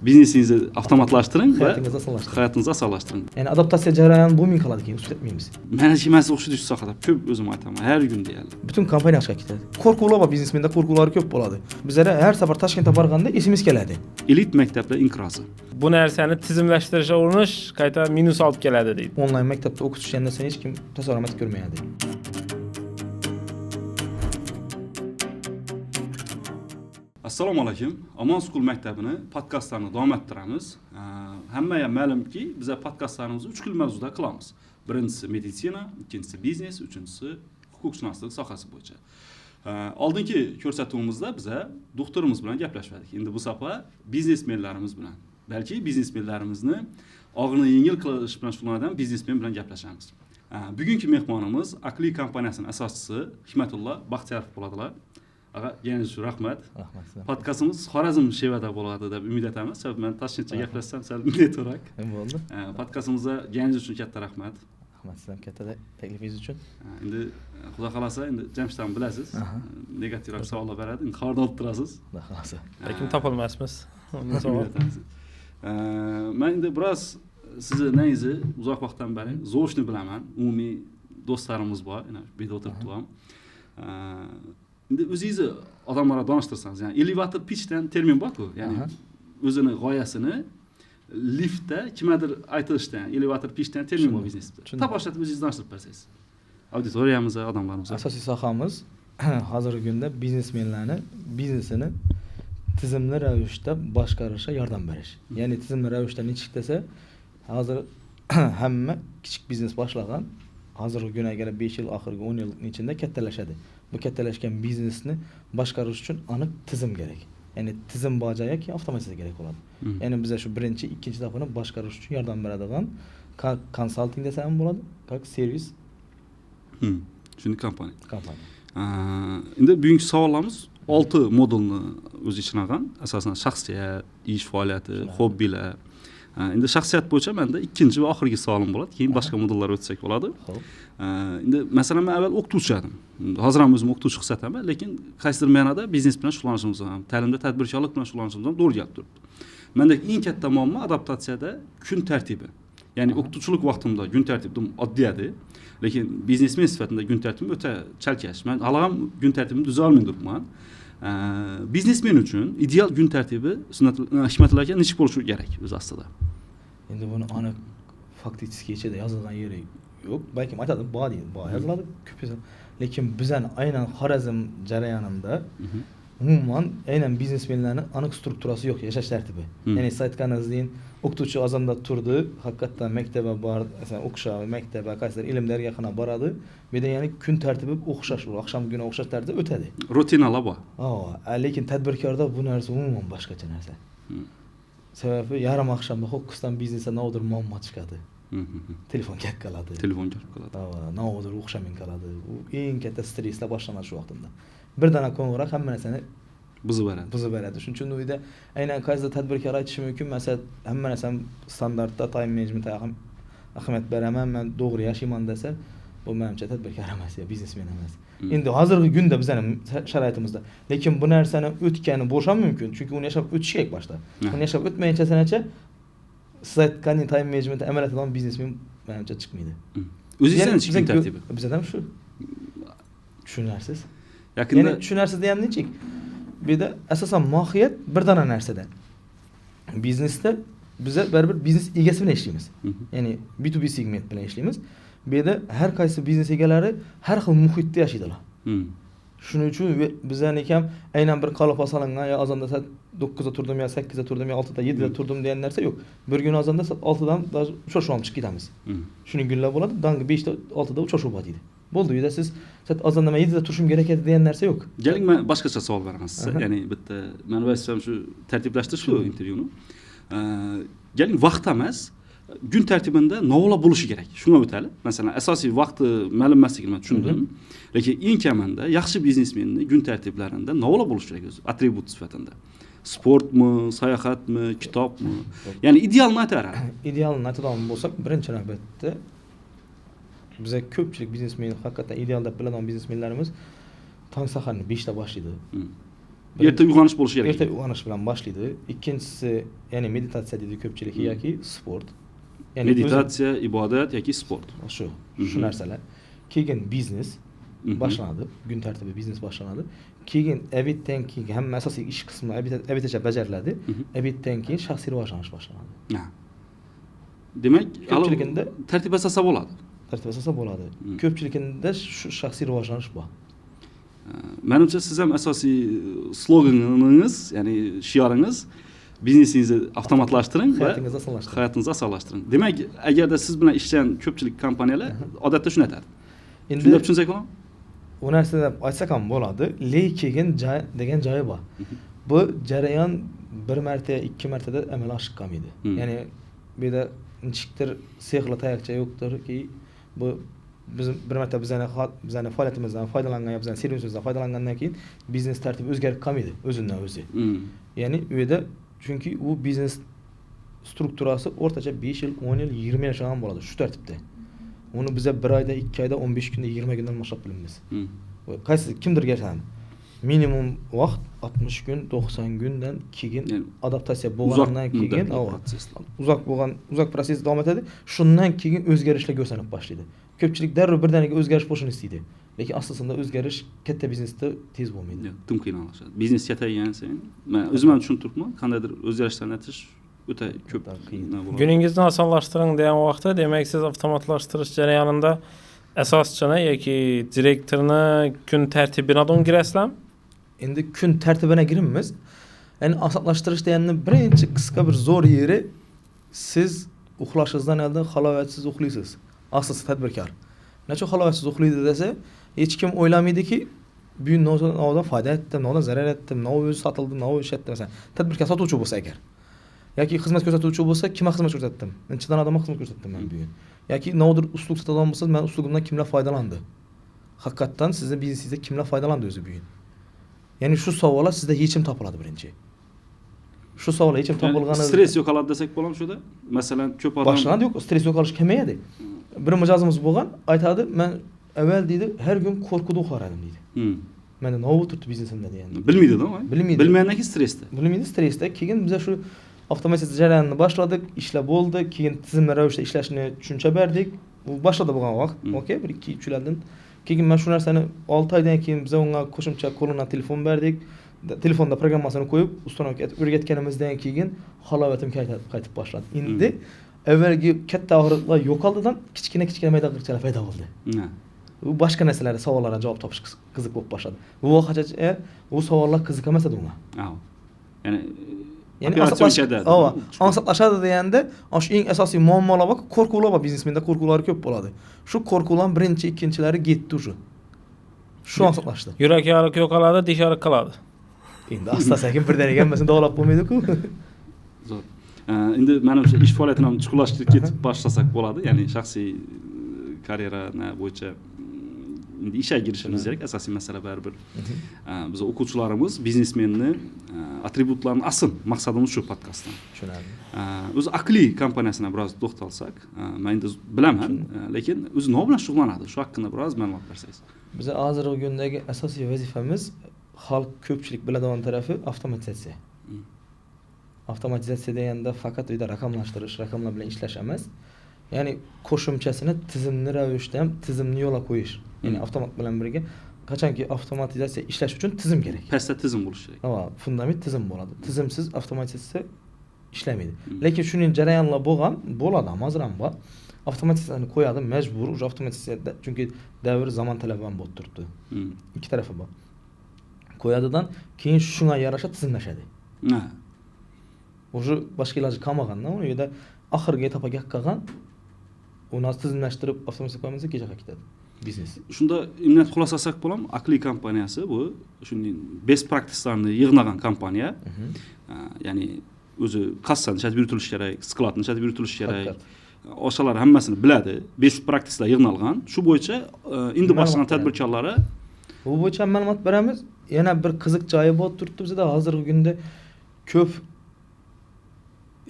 biznesingizni avtomatlashtiring va hayotimizni osonlashtiring. Ya'ni adaptatsiya jarayoni bo'lmay qoladi keyin ushlab etmaymiz. Mana shu masala o'xshaydi shu sohada. Ko'p o'zim aytaman, har kun deyarli. Butun kompaniya chiqib ketadi. Qo'rquvlar bor, biznesmenda qo'rquvlar ko'p bo'ladi. Bizlar har safar Toshkentga borganda esimiz keladi. Elit maktablar inqirozi. Bu narsani tizimlashtirishga urinish qayta minus olib keladi deydi. Onlayn maktabda o'qitishgan narsani hech kim tasavvur ko'rmayadi. Assalomu alaykum. Amon School maktabini podkastlarini davom ettiramiz. Hammaga ma'lumki, biz podkastlarimizni 3 xil mavzuda qilamiz. Birinchisi meditsina, ikkinchisi biznes, uchinchisi huquqshunoslik sohasi bo'yicha. Oldingi ko'rsatuvimizda biz doktorimiz bilan gaplashdik. Endi bu safar biznesmenlarimiz bilan, balki biznesmenlarimizni og'irni yengil qilish bilan shug'ullanadigan biznesmen bilan gaplashamiz. Bugungi mehmonimiz Aqli kompaniyasining asoschisi Hikmatullo Baxtiyorov bo'ladilar. Yana shu rahmat. Podkastimiz Xorazm Shevada bo'ladi deb umid etamiz. Sababi men Toshkentda gaplashsam sal network. Bo'ldi. Podkastimizga kelganingiz uchun katta rahmat. Rahmat sizlarga katta taklifingiz uchun. Endi xudo xolasa endi Jamshidni bilasiz. Negativ savollar beradi. Endi xabar olib turasiz. Xudo xolasa. Lekin topolmasmiz. Men endi biroz sizni nangizni uzoq vaqtdan beri Zoshni bilaman. Umumiy do'stlarimiz bor. Yana bu yerda o'tiribdim. Endi o'zingizni odamlarga donishtirsangiz, ya'ni elevator pitchdan termin bor-ku, ya'ni o'zini g'oyasini liftda kimgadir aytishdan, elevator pitchdan termin bor biznesda. Boshlatib o'zingizni donishtirib bersangiz. Auditoriyamizga, odamlarimizga. Asosiy sohamiz hozirgi kunda biznesmenlarni biznesini tizimli ravishda boshqarishga yordam berish. Ya'ni tizimli ravishda nechik desa, hozir hamma kichik biznes boshlagan, hozirgi kunga 5 yil, oxirgi 10 yilning ichida kattalashadi. Bu kattalashgan biznesni boshqarish uchun aniq tizim kerak. Ya'ni tizim bor joyga keyin avtomatsiya kerak bo'ladi. Ya'ni biz shu birinchi, ikkinchi tarafini boshqarish uchun yordam beradigan konsalting desa ham bo'ladi, как servis. Shuni kompaniya. Endi bugungi savollarimiz 6 modulni o'z ichiga olgan. Asosan shaxsiyat, ish faoliyati, hobbilar. Endi shaxsiyat bo'yicha menda ikkinchi va oxirgi savolim bo'ladi. Keyin boshqa modullarga o'tsak bo'ladi. Endi masalan men avval o'qituvchi edim. Hozir ham o'zim o'qituvchi hisoblaman, lekin qaysidir ma'noda biznes bilan shug'ullanishimiz ham, ta'limda tadbirkorlik bilan shug'ullanishimiz ham to'g'ri kelib turibdi. Mendagi eng katta muammo adaptatsiyada kun tartibi. Ya'ni o'qituvchilik vaqtimda kun tartibim oddiy edi, lekin biznesmen sifatida kun tartibim o'ta chalkash. Men hali ham kun tartibimni tuza olmay turibman. Biznesmen uchun ideal kun tartibi Hikmatullo aka nechik bo'lishi kerak o'z aslida? Endi buni aniq faktik ichida yozilgan yeri yo'q. Balki aytadi, bor deydi, bor yoziladi ko'p yoziladi. Lekin bizani aynan Xorazm jarayonida umuman aynan biznesmenlarning aniq strukturasi yo'q, yashash tartibi. Ya'ni saytganingizdan o'qituvchi azonda turdi, haqiqatan maktabga bor, masalan o'qisha, maktabga qaysidir ilmlarga qana boradi. Bu yerda ya'ni kun tartibi o'xshash, oqshom kuni o'xshash tarzda o'tadi. Rutinalar bor. Lekin tadbirkorda bu narsa umuman boshqacha narsa. Sababi yarim oqshomda ho'kisdan biznesda nodir muammo chiqadi. Telefon kakkaladi. Nodir o'xshamay qoladi. U eng katta stresslar boshlanadi shu vaqtda. Birdana qo'ng'iroq hamma narsani buzib beradi. Shuning uchun uyda aynan qaysi tadbirkor aytishi mumkin, masalan, hamma narsam standartda, time management ham ahamiyat beraman, men to'g'ri yashayman desa, bu menimcha tadbirkor emas, biznesmen emas. Endi hozirgi kunda bizning sharoitimizda, lekin bu narsani o'tgani bo'lishi ham mumkin, chunki uni yashab o'tish kerak boshda. Uni yashab o'tmayincha sanacha siz aytgan time management amaliyot qilgan biznesmen menimcha chiqmaydi. O'zingizdan chiqgan tartibi. Bizda ham shu. Tushunarsiz? Ya'ni tushunarsiz ham nechik? Bu yerda asosan mohiyat bir dona narsada. Biznesda biz baribir biznes egasi bilan ishlaymiz. Ya'ni B2B segment bilan ishlaymiz. Bu yerda har qaysi biznes egalari har xil muhitda yashaydilar. Shuning uchun bizdan ham aynan bir qaloq solingan yo azonda 9 da turdim yo 8 da turdim yo 6 da 7 da turdim degan narsa yo'q. Bir kun azonda 6 dan uchrashuv olib chiqib ketamiz. Shuning kunlar bo'ladi, dangi 5 da 6 da uchrashuv bo'ladi. Bo'ldi, uyda siz azonda men 7 da turishim kerak edi degan narsa yo'q. Keling, men boshqacha savol beraman sizga. Ya'ni bitta men vazifam shu tartiblashtirish shu intervyuni. Keling, vaqt emas, kun tartibida nimalar bo'lishi kerak? Shunga o'taylik. Masalan, asosiy vaqti ma'lum emasligini men tushundim. Lekin eng kamida yaxshi biznesmenning kun tartiblarida nimalar bo'lishi kerak o'zi atribut sifatida? Sportmi, sayohatmi, kitobmi? Ya'ni idealni aytaveradi. Idealni aytadigan bo'lsak, birinchi navbatda bizga ko'pchilik biznesmen haqiqatan ideal deb biladigan biznesmenlarimiz tong saharni 5 da boshlaydi. Erta uyg'onish bo'lishi kerak. Erta uyg'onish bilan boshlaydi. Ikkinchisi, ya'ni meditatsiya deydi ko'pchilik yoki sport. Ya'ni meditatsiya, ibodat yoki sport. Shu narsalar. Keyin biznes boshlanadi. Kun tartibi biznes boshlanadi. Keyin obeddan keyin hamma asosiy ish qismi obedgacha bajariladi. Obeddan keyin shaxsiy rivojlanish boshlanadi. Demak, ko'pchiligida tartib asasa bo'ladi. Tartib asasa bo'ladi. Ko'pchiligida shu shaxsiy rivojlanish bor. Menimcha siz ham asosiy sloganingiz, ya'ni shioringiz biznesingizni avtomatlashtiring va hayotingizni osonlashtiring. Demak, agarda siz bilan ishlayotgan ko'pchilik kompaniyalar odatda shuni aytadi. Shunda tushunsak bo'ladimi? U narsani aytsak ham bo'ladi, lekin degan joyi bor. Bu jarayon bir marta, ikki martada amalga oshib ya'ni bu yerda nechikdir sehli tayoqcha yo'qdirki, bu biz bir marta bizning faoliyatimizdan foydalangan, bizning servisimizdan foydalangandan keyin biznes tartibi o'zgarib qolmaydi o'zidan o'zi. Ya'ni u yerda chunki u biznes strukturasi o'rtacha 5 yil, 10 yil, 20 yil ham bo'ladi shu tartibda. Uni biz 1 oyda, 2 oyda, 15 kunda, 20 kundan boshlab bilamiz. Qaysi kimdir gashadi. Minimum vaqt 60 kun, 90 kundan keyin adaptatsiya bo'lgandan keyin uzoq proses davom etadi. Shundan keyin o'zgarishlar ko'rsanib boshlaydi. Ko'pchilik darrov birdaniga o'zgarish bo'lishini istaydi. Lekin aslida o'zgarish katta biznesda tez bo'lmaydi. Tim qiynalashadi. Biznes kattaygan sayin, men o'zim ham tushuntiribman, qandaydir o'zgarishlarni aytish o'ta ko'p qiyin bo'ladi. Kuningizni osonlashtiring degan vaqtda, demak siz avtomatlashtirish jarayonida asoschini yoki direktorni kun tartibini o'ngirasizlarmi? Endi kun tartibine girinmiz. Yani asatlaştırış deganning birinchi qisqa bir zo'r yeri siz uxlashingizdan oldin halovatsiz uxlaysiz. Asosiy tadbirkor. Nechun halovatsiz uxlaydi desa, hech kim o'ylamaydiki, bu navdan foyda etdim, navdan zarar etdim, nav o'zi sotildi, nav ishatdi masalan. Tadbirkor sotuvchi bo'lsa agar yoki xizmat ko'rsatuvchi bo'lsa, kimga xizmat ko'rsatdim? Inchidan odamga xizmat ko'rsatdim men bugun. Yoki navdir uslug sotadigan bo'lsa, men uslugimdan kimlar foydalandi? Haqiqatan sizning biznesingizda kimlar foydalandi o'zi bugun? Ya'ni shu savollar sizda yechim topiladi birinchi. Shu savollar yechim topilganida stress yo'qoladi desak bo'ladimi shunda? Masalan, ko'p odam boshlanadi, yo'q, stress yo'qolish kamayadi. Bir mijozimiz bo'lgan, aytadi, men avval deydi, har kun qo'rquvda uxlar edim deydi. Menda nima o'tirdi biznesimda deganda. Bilmaydi-da, bilmaydi. Bilmagandan keyin stressda. Bilmaydi, stressda. Keyin biz shu avtomatizatsiya jarayonini boshladik, ishlar bo'ldi, keyin tizimli ravishda ishlashni tushuncha berdik. Bu boshladi bo'lgan vaqt, okey, 1-2 yildan keyin men shu narsani 6 oydan keyin biz unga qo'shimcha qo'ldan telefon berdik. Telefonda programmasini qo'yib, ustanovga o'rgatganimizdan keyin halovatim qaytib boshladi. Endi avvalgi katta og'riqlar yo'qoldidan kichkina mayda qirchalar paydo bo'ldi. U boshqa narsalarga savollarga javob topish qiziq bo'lib boshladi. Bu vaqtgacha u savollar qiziq emas edi unga. Ya'ni asoslanishadi deganda, shu eng asosiy muammolar bor, qo'rquvlar bor, biznesmenda qo'rquvlar ko'p bo'ladi. Shu qo'rquvlar birinchi, ikkinchilari ketdi shu. Shu asoslashdi. Yurak yog'i yo'qoladi, dish yog'i qoladi. Endi asta-sekin birdaniga hammasini davolab bo'lmaydi-ku. Zo'r. Endi menimcha ish faoliyatini ham chuqurlashtirib ketib boshlasak bo'ladi. Ya'ni shaxsiy karyera bo'yicha endi ishga girishimiz kerak. Asosiy masala baribir. Biz o'quvchilarimiz biznesmenni atributlarini asl maqsadimiz shu podkastdan. Tushunarli. O'zi Aqli kompaniyasiga biroz to'xtalsak, men endi bilaman, lekin o'zi nima bilan shug'ullanadi? Shu haqida biroz ma'lumot bersangiz. Biz hozirgi kundagi asosiy vazifamiz xalq ko'pchilik biladigan tarafi avtomatizatsiya. Avtomatizatsiya deganda faqat uyda raqamlashtirish, raqamlar bilan ishlash emas. Ya'ni qo'shimchasini tizimli ravishda ham tizimni yo'lga qo'yish. Ya'ni avtomat bilan birga qachonki avtomatizatsiya ishlash uchun tizim kerak. Pastda tizim bo'lishi kerak. Ha, fundament tizim bo'ladi. Tizimsiz avtomatizatsiya ishlamaydi. Lekin shuning jarayonlar bo'ladi, hozir ham bor. Avtomatizatsiyani qo'yadi, majbur o'sha avtomatizatsiyada, chunki davr zamon talabi ham bo'lib turibdi. Ikki tarafi bor. Qo'yadidan keyin shunga yarasha tizimlashadi. O'sha boshqa iloji qolmaganda, uni yerda oxirgi etapaga qolgan, uni tizimlashtirib avtomatizatsiya qo'ymasa kechaga ketadi biznes. Shunda imniyat xulosasak bo'lam, Aqli kompaniyasi bu shunday best practice'larni yig'nagan kompaniya. Ya'ni o'zi qassani ishlatib yuritilishi kerak, skladni ishlatib yuritilishi kerak. O'shalar hammasini biladi. Best practice'lar yig'nalgan. Shu bo'yicha endi boshlagan tadbirkorlari bu bo'yicha ma'lumot beramiz. Yana bir qiziq joyi bor turibdi bizda hozirgi kunda ko'p,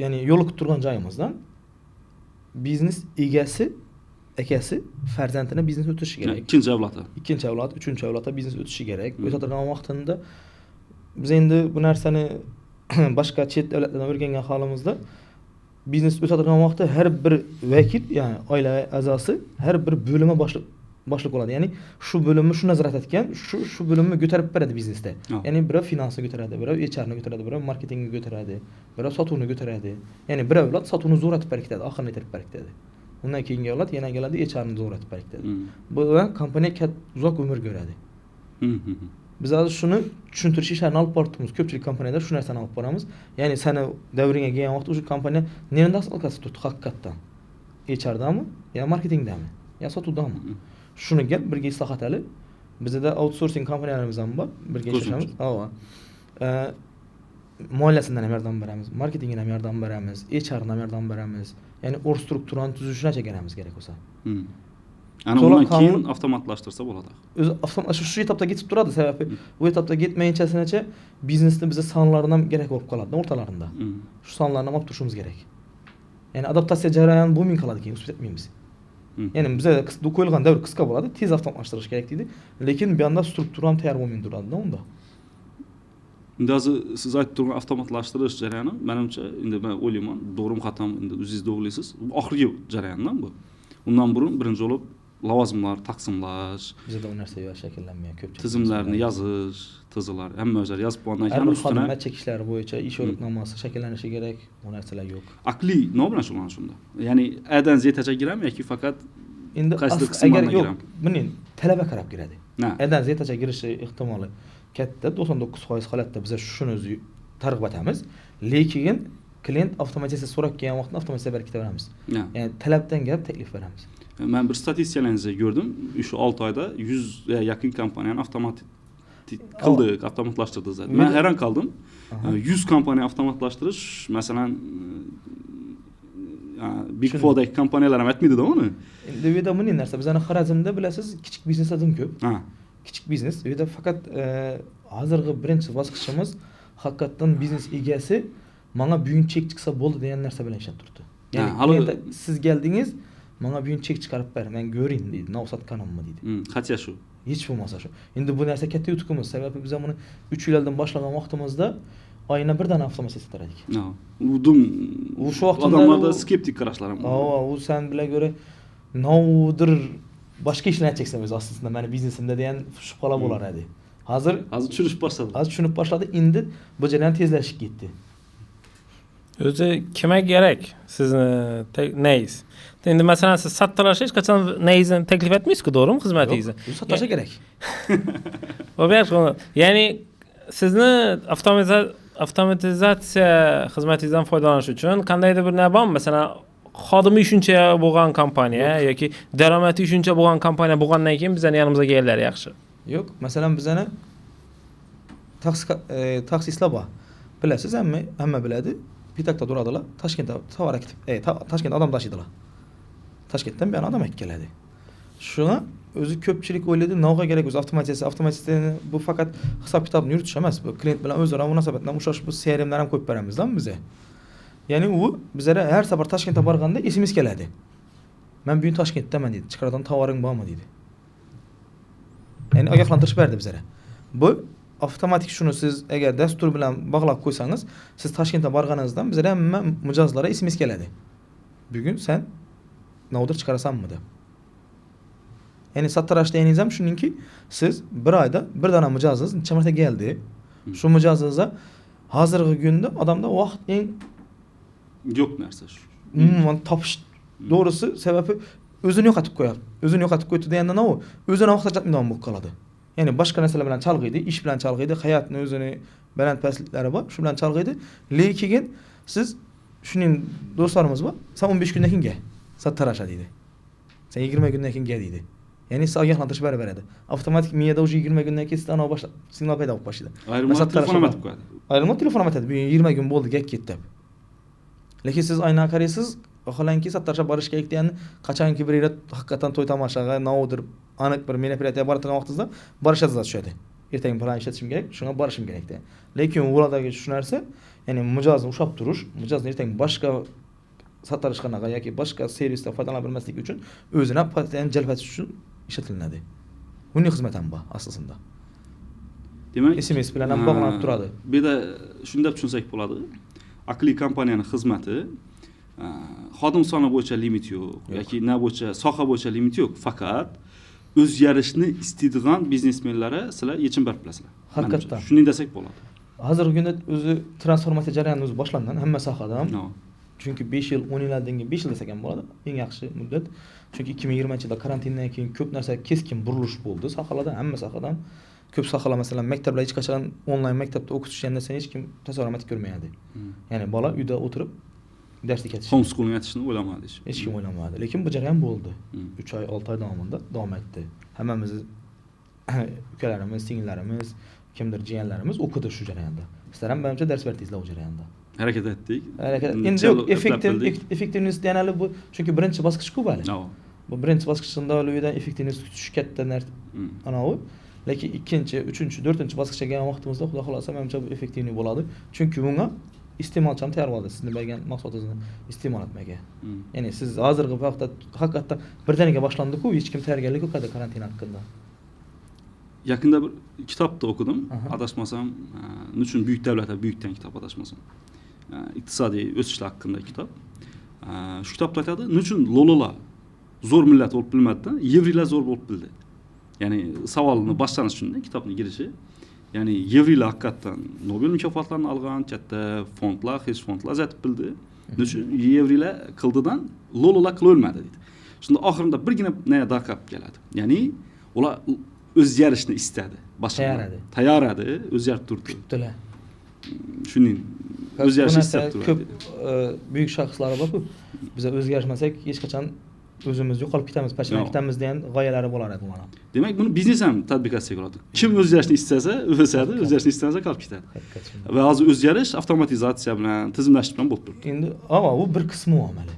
ya'ni yo'liqib turgan joyimizdan biznes egasi, akasi farzandini biznes o'tishi kerak. Ikkinchi avlodi. Ikkinchi avlod, uchinchi avlodda biznes o'tishi kerak. O'tadigan vaqtida biz endi bu narsani başka chet davlatlardan o'rgangan holimizda biznes o'tadigan vaqtda har bir vakil, ya'ni oila a'zosi har bir bo'limi boshliq bo'ladi. Ya'ni shu bo'limni shu nazorat etgan, shu bo'limni ko'tarib beradi biznesda. Ya'ni biri finansni ko'taradi, biri HRni ko'taradi, biri marketingni ko'taradi, biri sotuvni ko'taradi. Ya'ni biri avlod sotuvni zo'ratib berkitadi, oxirini yetirib berkitadi. Undan keyingi avlod yana keladi, HRni zo'ratib berkitadi. Bu bilan kompaniya uzoq umr ko'radi. Biz hozir shuni tushuntirish ishlarini olib boramiz. Ko'pchilik kompaniyalar shu narsani olib boramiz. Ya'ni seni davringga kelgan vaqtda o'sha kompaniya neni dastlabkasi turibdi haqiqatdan? HR'dami, yo marketingdami, yo sotuvdami? Shuni gap birga islohotali. Bizda outsourcing kompaniyalarimiz ham bor, birga ishlashamiz. Moliyasidan ham yordam beramiz, marketingdan ham yordam beramiz, HRdan ham yordam beramiz. Ya'ni o'z strukturani tuzishni chegaramiz kerak bo'lsa. Ana undan keyin avtomatlashtirsa bo'ladi. O'zi avtomatlashtirish shu etapda ketib turadi, sababi bu etapda ketmayinchasinacha biznesda bizga sonlardan ham kerak bo'lib qoladi o'rtalarida. Shu sonlarni olib turishimiz kerak. Ya'ni adaptatsiya jarayoni bo'lmay qoladi, keyin o'sib ketmaymiz. Ya'ni bizga qo'yilgan davr qisqa bo'ladi, tez avtomatlashtirish kerak deydi, lekin bu yoqda struktura ham tayyor bo'lmay turadi-da unda. Endi siz aytib turgan avtomatlashtirish jarayoni menimcha endi men o'ylayman, to'g'rimi xatom, endi o'zingiz o'ylaysiz, bu oxirgi jarayondan bu. Undan burun birinchi bo'lib lavozimlar taqsimlash, bizda bu narsa yo'q shakllanmagan ko'pchilik. Tizimlarni yozish, tizimlar hamma o'zlari yozib bo'lgandan keyin ustuna xodimlar chekishlari bo'yicha ish yo'riqnomasi shakllanishi kerak, bu narsalar yo'q. Aqliy nima bilan shug'ullanish shunda? Ya'ni A'dan Z'gacha girami yoki faqat endi qaysi qismlardan yo'q, buni talaba qarab kiradi. A'dan Z'gacha girishi ehtimoli katta, 99% holatda biz shuni o'zi targ'ib etamiz, lekin klient avtomatizatsiya so'rab kelgan vaqtda avtomatizatsiya berib ketaveramiz. Ya'ni talabdan gap taklif beramiz. Men bir statistikalarni ko'rdim. Shu 6 oyda 100 ga yaqin kompaniyani qildik, avtomatlashtirdik zaten. Men hayron qoldim. 100 kompaniya avtomatlashtirish, masalan, Big Four'dagi kompaniyalar ham aytmaydi-da uni. Endi bu yerda bunday narsa, bizning Xorazmda bilasiz, kichik biznes ham ko'p. Kichik biznes, bu yerda faqat hozirgi birinchi bosqichimiz haqiqatan biznes egasi menga bugun chek chiqsa bo'ldi degan narsa bilan ishlab turibdi. Ya'ni siz keldingiz, menga bugun chek chiqarib ber, men ko'ring deydi, nav sotganimmi deydi. Qancha shu? Hech bo'lmasa shu. Endi bu narsa katta yutuqimiz, sababi biz buni 3 yildan boshlagan vaqtimizda oyina bir dona avtomatsiya sotar edik. U shu vaqtda odamlarda skeptik qarashlar ham. U sen bilan ko'ra novdir boshqa ishlar aytacaksan o'zi aslida meni biznesimda degan shubhalar bo'lar edi. Hozir tushunib boshladi. Hozir tushunib boshladi, endi bu jarayon tezlashib ketdi. O'zi kimga kerak sizni neyiz? Endi masalan siz sattalashga hech qachon neyizni taklif etmaysiz-ku, to'g'rimi, xizmatingizni? Sattasha kerak. Ya'ni sizni avtomatizatsiya xizmatingizdan foydalanish uchun qandaydir bir nima bormi? Masalan, xodimi shuncha bo'lgan kompaniya yoki daromadi shuncha bo'lgan kompaniya bo'lgandan keyin bizning yanimizga kelganlar yaxshi. Yo'q, masalan bizani taksistlar bor. Bilasiz, hamma biladi. Pitakda turadilar, Toshkentda tovar ketib, Toshkentda odam tashiydilar. Toshkentdan bir odam keladi. Shuna o'zi ko'pchilik o'ylaydi, navga kerak o'zi avtomatizatsiyani bu faqat hisob kitobni yuritish emas, bu klient bilan o'zaro munosabatdan ushlash, bu CRM'lar ham qo'yib beramiz-da bizga. Ya'ni u bizga har safar Toshkentga borganda SMS keladi. Men bugun Toshkentdaman deydi, chiqaradigan tovaring bormi deydi. Ya'ni ogohlantirish berdi bizga. Bu avtomatik shuni siz agar dastur bilan bog'lab qo'ysangiz, siz Toshkentga borganingizda bizga hamma mijozlarga SMS keladi. Bugun sen navdir chiqarasanmi deb. Ya'ni sattarash deganingiz ham shuningki, siz bir oyda bir dona mijozingiz necha marta keldi. Shu mijozingizga hozirgi kunda odamda vaqt eng yo'q narsa shu. Umuman topish to'g'risi sababi o'zini yo'qotib qo'yadi. O'zini yo'qotib qo'ydi deganda nima u? O'zini vaqt ajratmaydigan bo'lib qoladi. Ya'ni boshqa narsalar bilan chalg'iydi, ish bilan chalg'iydi, hayotning o'zini baland pastliklari bor, shu bilan chalg'iydi. Lekin siz shuning do'stlarimiz bor, sen 15 kundan keyin kel, sattarasha deydi. Sen 20 kundan keyin kel deydi. Ya'ni siz ogohlantirish beradi. Avtomatik miyada o'sha 20 kundan keyin sizdan boshla signal paydo bo'lib boshlaydi. Ayrimlar telefon aytib qo'yadi. Ayrimlar telefon aytadi, bugun 20 kun bo'ldi, gak ketdi deb. Lekin siz aynan qaraysiz, vaholanki sattarasha borish kerak degani qachonki bir yere haqiqatan to'y tomoshaga, naudir aniq bir meropриятие boradigan vaqtingizda borishingizga tushadi. Ertaga plan ishlatishim kerak, shunga borishim kerak de. Lekin ulardagi shu narsa, ya'ni mijozni ushlab turish, mijozni ertaga boshqa sattarishxonaga yoki boshqa servisdan foydalana bilmaslik uchun o'zini potensial jalb etish uchun ishlatiladi. Buning xizmati ham bor asosida. Demek SMS bilan ham bog'lanib turadi. Bir de shuni deb tushunsak bo'ladi. Aqliy kompaniyaning xizmati xodim soni bo'yicha limit yo'q yoki na bo'yicha soha bo'yicha limit yo'q. Faqat o'zgarishni istaydigan biznesmenlarga sizlar yechim berib bilasizlar. Haqiqatdan. Shuni desak bo'ladi. Hozirgi kunda o'zi transformatsiya jarayoni o'zi boshlangan hamma sohada ham. Chunki 5 yil, 10 yildan keyin 5 yil desak ham bo'ladi. Eng yaxshi muddat. Chunki 2020-yilda karantindan keyin ko'p narsa keskin burilish bo'ldi sohalarda, hamma sohada ham. Ko'p sohalar masalan maktablar hech qachon onlayn maktabda o'qitishgan narsani hech kim tasavvur etib ko'rmaydi. Ya'ni bola uyda o'tirib darsga ketish. Homeschooling etishni o'ylamadi. Hech kim o'ylamadi. Lekin bu jarayon bo'ldi. 3 oy, 6 oy davomida davom etdi. Hammamiz ukalarimiz, singillarimiz, kimdir jiyanlarimiz o'qidi shu jarayonda. Sizlar ham menimcha dars berdingizlar o jarayonda. Harakat etdik. Endi yo'q, effektivnost yanali bu chunki birinchi bosqich-ku bali. Bu birinchi bosqichda uydan effektivnost kutish katta narsa. Anavi. Lekin ikkinchi, uchinchi, to'rtinchi bosqichga kelgan vaqtimizda xudo xolasa menimcha bu effektivniy bo'ladi. Chunki bunga iste'molchi ham tayyor bo'ladi. Sizni bergan mahsulotingizni iste'mol etmaga. Ya'ni siz hozirgi vaqtda haqiqatdan birdaniga boshlandi-ku, hech kim tayyorgarlik yo'q karantin haqida. Yakında bir kitapta okudum. Adashmasam, Nüçün Büyük Devletler Büyükten kitap adashmasam. İktisadi ösüşler hakkında kitap. Şu kitapta aytadi, Nüçün Lolola zor millet olup bilmedi, Yevriler zor olup bildi. Yani savalını başlamış şimdi kitapın girişi. Yani Yevriler hakikaten Nobel mükafatlarını algan, katta fondlar, hedge fondlar zətib bildi. Nüçün Yevriler kıldıdan Lolola kıl ölmedi dedi. Şimdi ahırında bir yine neye daha kap geldi. Yani ola o'zgarishni istadi. Tayyoradi, o'zgarib turdi. Kutdilar. Shuning o'zgarishni istab turadi. Ko'p buyuk shaxslar bor-ku. Biz o'zgarishmasak hech qachon o'zimiz yo'qolib ketamiz, pashlanib ketamiz degan g'oyalari bo'lar edi mana. Demak, buni biznes ham tatbiq etsak bo'ladi. Kim o'zgarishni istasa, o'sadi, o'zgarishni istamasa qolib ketadi. Va hozir o'zgarish avtomatizatsiya bilan, tizimlashtirish bilan bo'lib turibdi. Endi, bu bir qismi omili.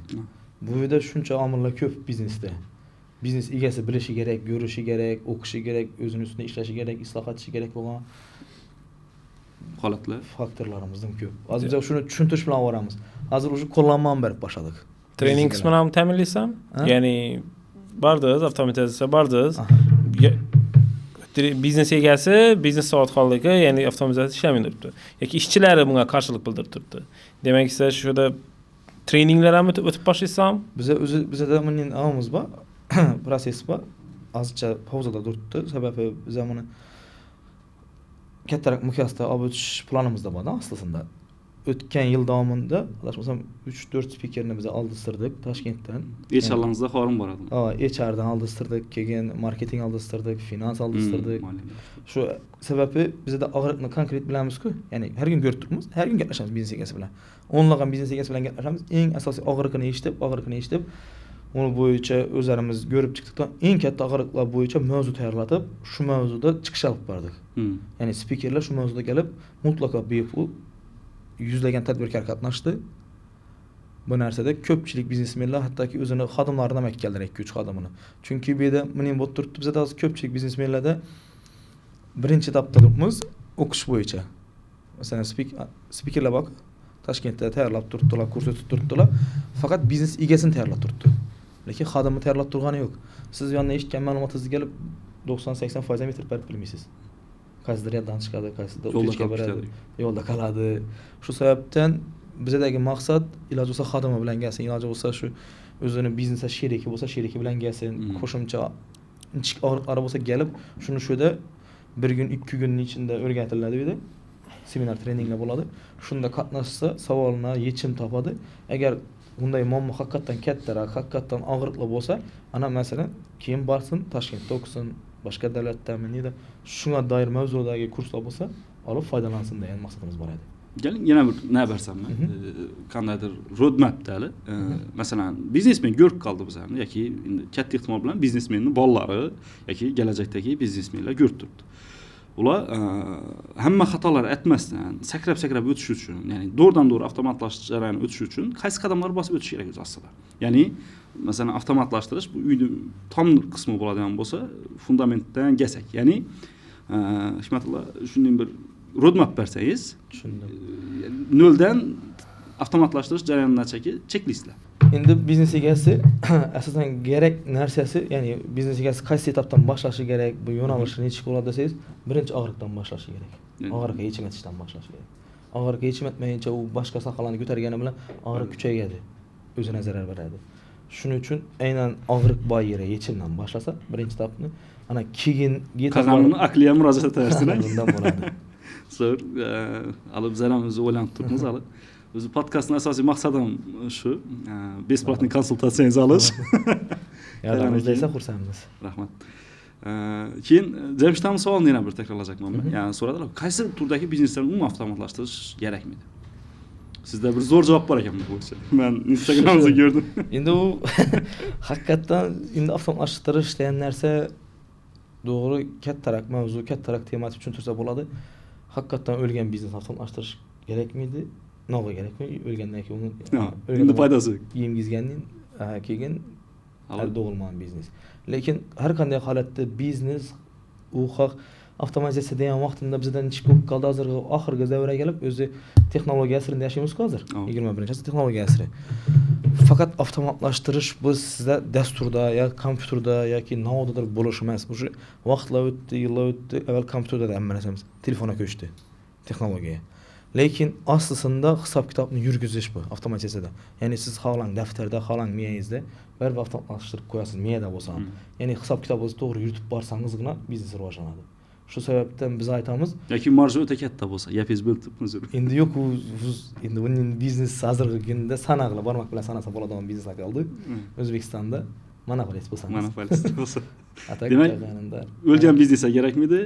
Bu yerda shuncha omillar ko'p biznesda. Biznes egasi bilishi kerak, ko'rishi kerak, o'qishi kerak, o'zini ustida ishlashi kerak, isloh etishi kerak bo'lgan holatlar, faktorlarimiz ko'p. Hozir biz shuni tushuntirish bilan boramiz. Hozir o'sha qo'llanmani berib boshladik. Trening qismini ham ta'minlaysan? Ya'ni bardingiz, avtomatizatsiya bardingiz. Biznes egasi, biznes savodxonligi, ya'ni avtomatizatsiya ishlamaydi turibdi. Yoki ishchilari bunga qarshilik bildirib turibdi. Demak, siz shunda treninglar ham o'tib boshlaysan? Bizda mening avamiz bor. Proses bor. Azcha pauzada turibdi. Sababi biz buni kattaroq miqyosda olib o'tish planimizda bor aslida. O'tgan yil davomida, adashmasam 3-4 spikerni biz oldistirdik Toshkentdan. HR'laringizda xorim bor edi. HR'dan oldistirdik, keyin marketing oldistirdik, finans oldistirdik. Shu sababi bizda og'riqni konkret bilamiz-ku. Ya'ni har kun ko'rib turibmiz, har kun gaplashamiz biznes egasi bilan. O'nlagan biznes egasi bilan gaplashamiz. Eng asosiy og'riqni eshitib, uni bo'yicha o'zlarimiz ko'rib chiqdik. Eng katta og'riqlar bo'yicha mavzu tayyorlatib, shu mavzuda chiqish olib berdik. Ya'ni spikerlar shu mavzuda kelib, mutlaqo bepul yuzlagan tadbirkor qatnashdi. Bu narsada ko'pchilik biznesmenlar hattoki o'zini xodimlarini ham keldilar, 2-3 xodimini. Chunki bu yerda mening bo'lib turibdi, bizda hozir ko'pchilik biznesmenlarda birinchi etapda turibmiz o'qish bo'yicha. Masalan, spikerlar bor, Toshkentda tayyorlab turibdilar, kurs o'tib turibdilar. Faqat biznes egasini tayyorlab turibdi. Lekin xodimni tayyorlab turgani yo'q. Siz yondan eshitgan ma'lumotingizni kelib 90-80% ham yetirib berib bilmaysiz. Qaysidir yerdan chiqadi, qaysidir o'tishga boradi, yo'lda qoladi. Shu sababdan bizdagi maqsad iloji bo'lsa xodimi bilan kelsin, iloji bo'lsa shu o'zini biznesda sheriki bo'lsa, sheriki bilan kelsin, qo'shimcha og'riqlari bo'lsa kelib, shuni shuda 1 kun, 2 kunning ichida o'rgatiladi edi. Seminar treninglar bo'ladi. Shunda qatnashsa, savollar yechim topadi. Agar bunday muammo haqiqatan kattaroq, haqiqatan og'riqli bo'lsa, ana masalan, keyin borsin, Toshkentda o'qisin, boshqa davlatdami, nida shunga doir mavzudagi kurslar bo'lsa, olib foydalansin degan maqsadimiz bor edi. Keling, yana bir nima bersam, qandaydir roadmapda hali, masalan, biznesmen ko'rib qoldi bizlarni yoki katta ehtimol bilan biznesmenning bolalari yoki kelajakdagi biznesmenlar ko'rib turibdi. Ular hamma xatolar etmasdan sakrab o'tish uchun, ya'ni doğrudan-doğru avtomatlashtirish jarayonini o'tish uchun qaysi qadamlar bosib o'tish kerak o'zi aslida. Ya'ni masalan avtomatlashtirish bu uyning tom qismi bo'ladigan bo'lsa, fundamentdan kelsak, ya'ni Hikmatullo shunday bir roadmap bersangiz, tushundim. Noldan avtomatlashtirish jarayonidan checklistlar. Endi biznes egasi asosan gerek narsasi, ya'ni biznes egasi qaysi etapdan boshlashi kerak, bu yo'nalishni necha bo'ladi desangiz, birinchi og'riqdan boshlashi kerak. Og'riqqa yechim etishdan boshlashi kerak. Og'riqqa yechim etmayincha u boshqa sohalarni ko'targani bilan og'riq kuchayadi, o'zine zarar beradi. Shuning uchun aynan og'riq boy yeri yechimdan boshlasa, birinchi etapni ana keyin qolganini aqliga murojaat etaversin. Bundan bo'ladi. Zo'r, alib zaramiz o'ylanib turibmiz hali. O'zi podkastning asosiy maqsadim shu, besplatniy konsultatsiyangizni olish. Yordamingizda esa xursandmiz. Rahmat. Keyin Jamshidning savolini yana bir takrorlayacakman men. Ya'ni so'radilar, qaysi turdagi bizneslarni umuman avtomatlashtirish kerakmidi? Sizda bir zo'r javob bor ekan bu bo'yicha. Men Instagram'da ko'rdim. Endi u haqiqatan endi avtomatlashtirish degan narsa to'g'ri kattaroq mavzu, kattaroq temani tushuntirsa bo'ladi. Haqiqatan o'lgan biznes avtomatlashtirish kerakmidi? Nima kerakmi? O'lgandan keyin uni endi foydasi yengizgandan keyin doğulman biznes. Lekin har qanday holatda biznes u haq avtomatizatsiya degan vaqtida bizdan chiqib qoldi. Hozir oxirgi davrga kelib o'zi texnologiya asrida yashaymiz hozir. 21-asr texnologiya asri. Faqat avtomatlashtirish bu sizda dasturda yoki kompyuterda yoki nodadir bo'lishi emas. Bu vaqtlar o'tdi, yillar o'tdi, avval kompyuterda hamma narsamiz telefona ko'chdi. Texnologiya. Lekin aslında hisob kitobni yurgizish bu avtomatizatsiyada. Ya'ni siz xohlang daftarda, xohlang miyangizda baribir avtomatlashtirib qo'yasiz, miyada bo'lsa ham. Ya'ni hisob kitobingizni to'g'ri yuritib borsangizgina biznes rivojlanadi. Shu sababdan biz aytamiz, yoki marja o'ta katta bo'lsa, yapingiz bo'lib turibmiz. Endi yo'q, endi uning biznes hozirgi kunda sanoqli barmoq bilan sanasa bo'ladigan bizneslar qoldi. O'zbekistonda monopolist bo'lsa. Monopolist bo'lsa. Demak, o'lgan biznesga kerakmidi?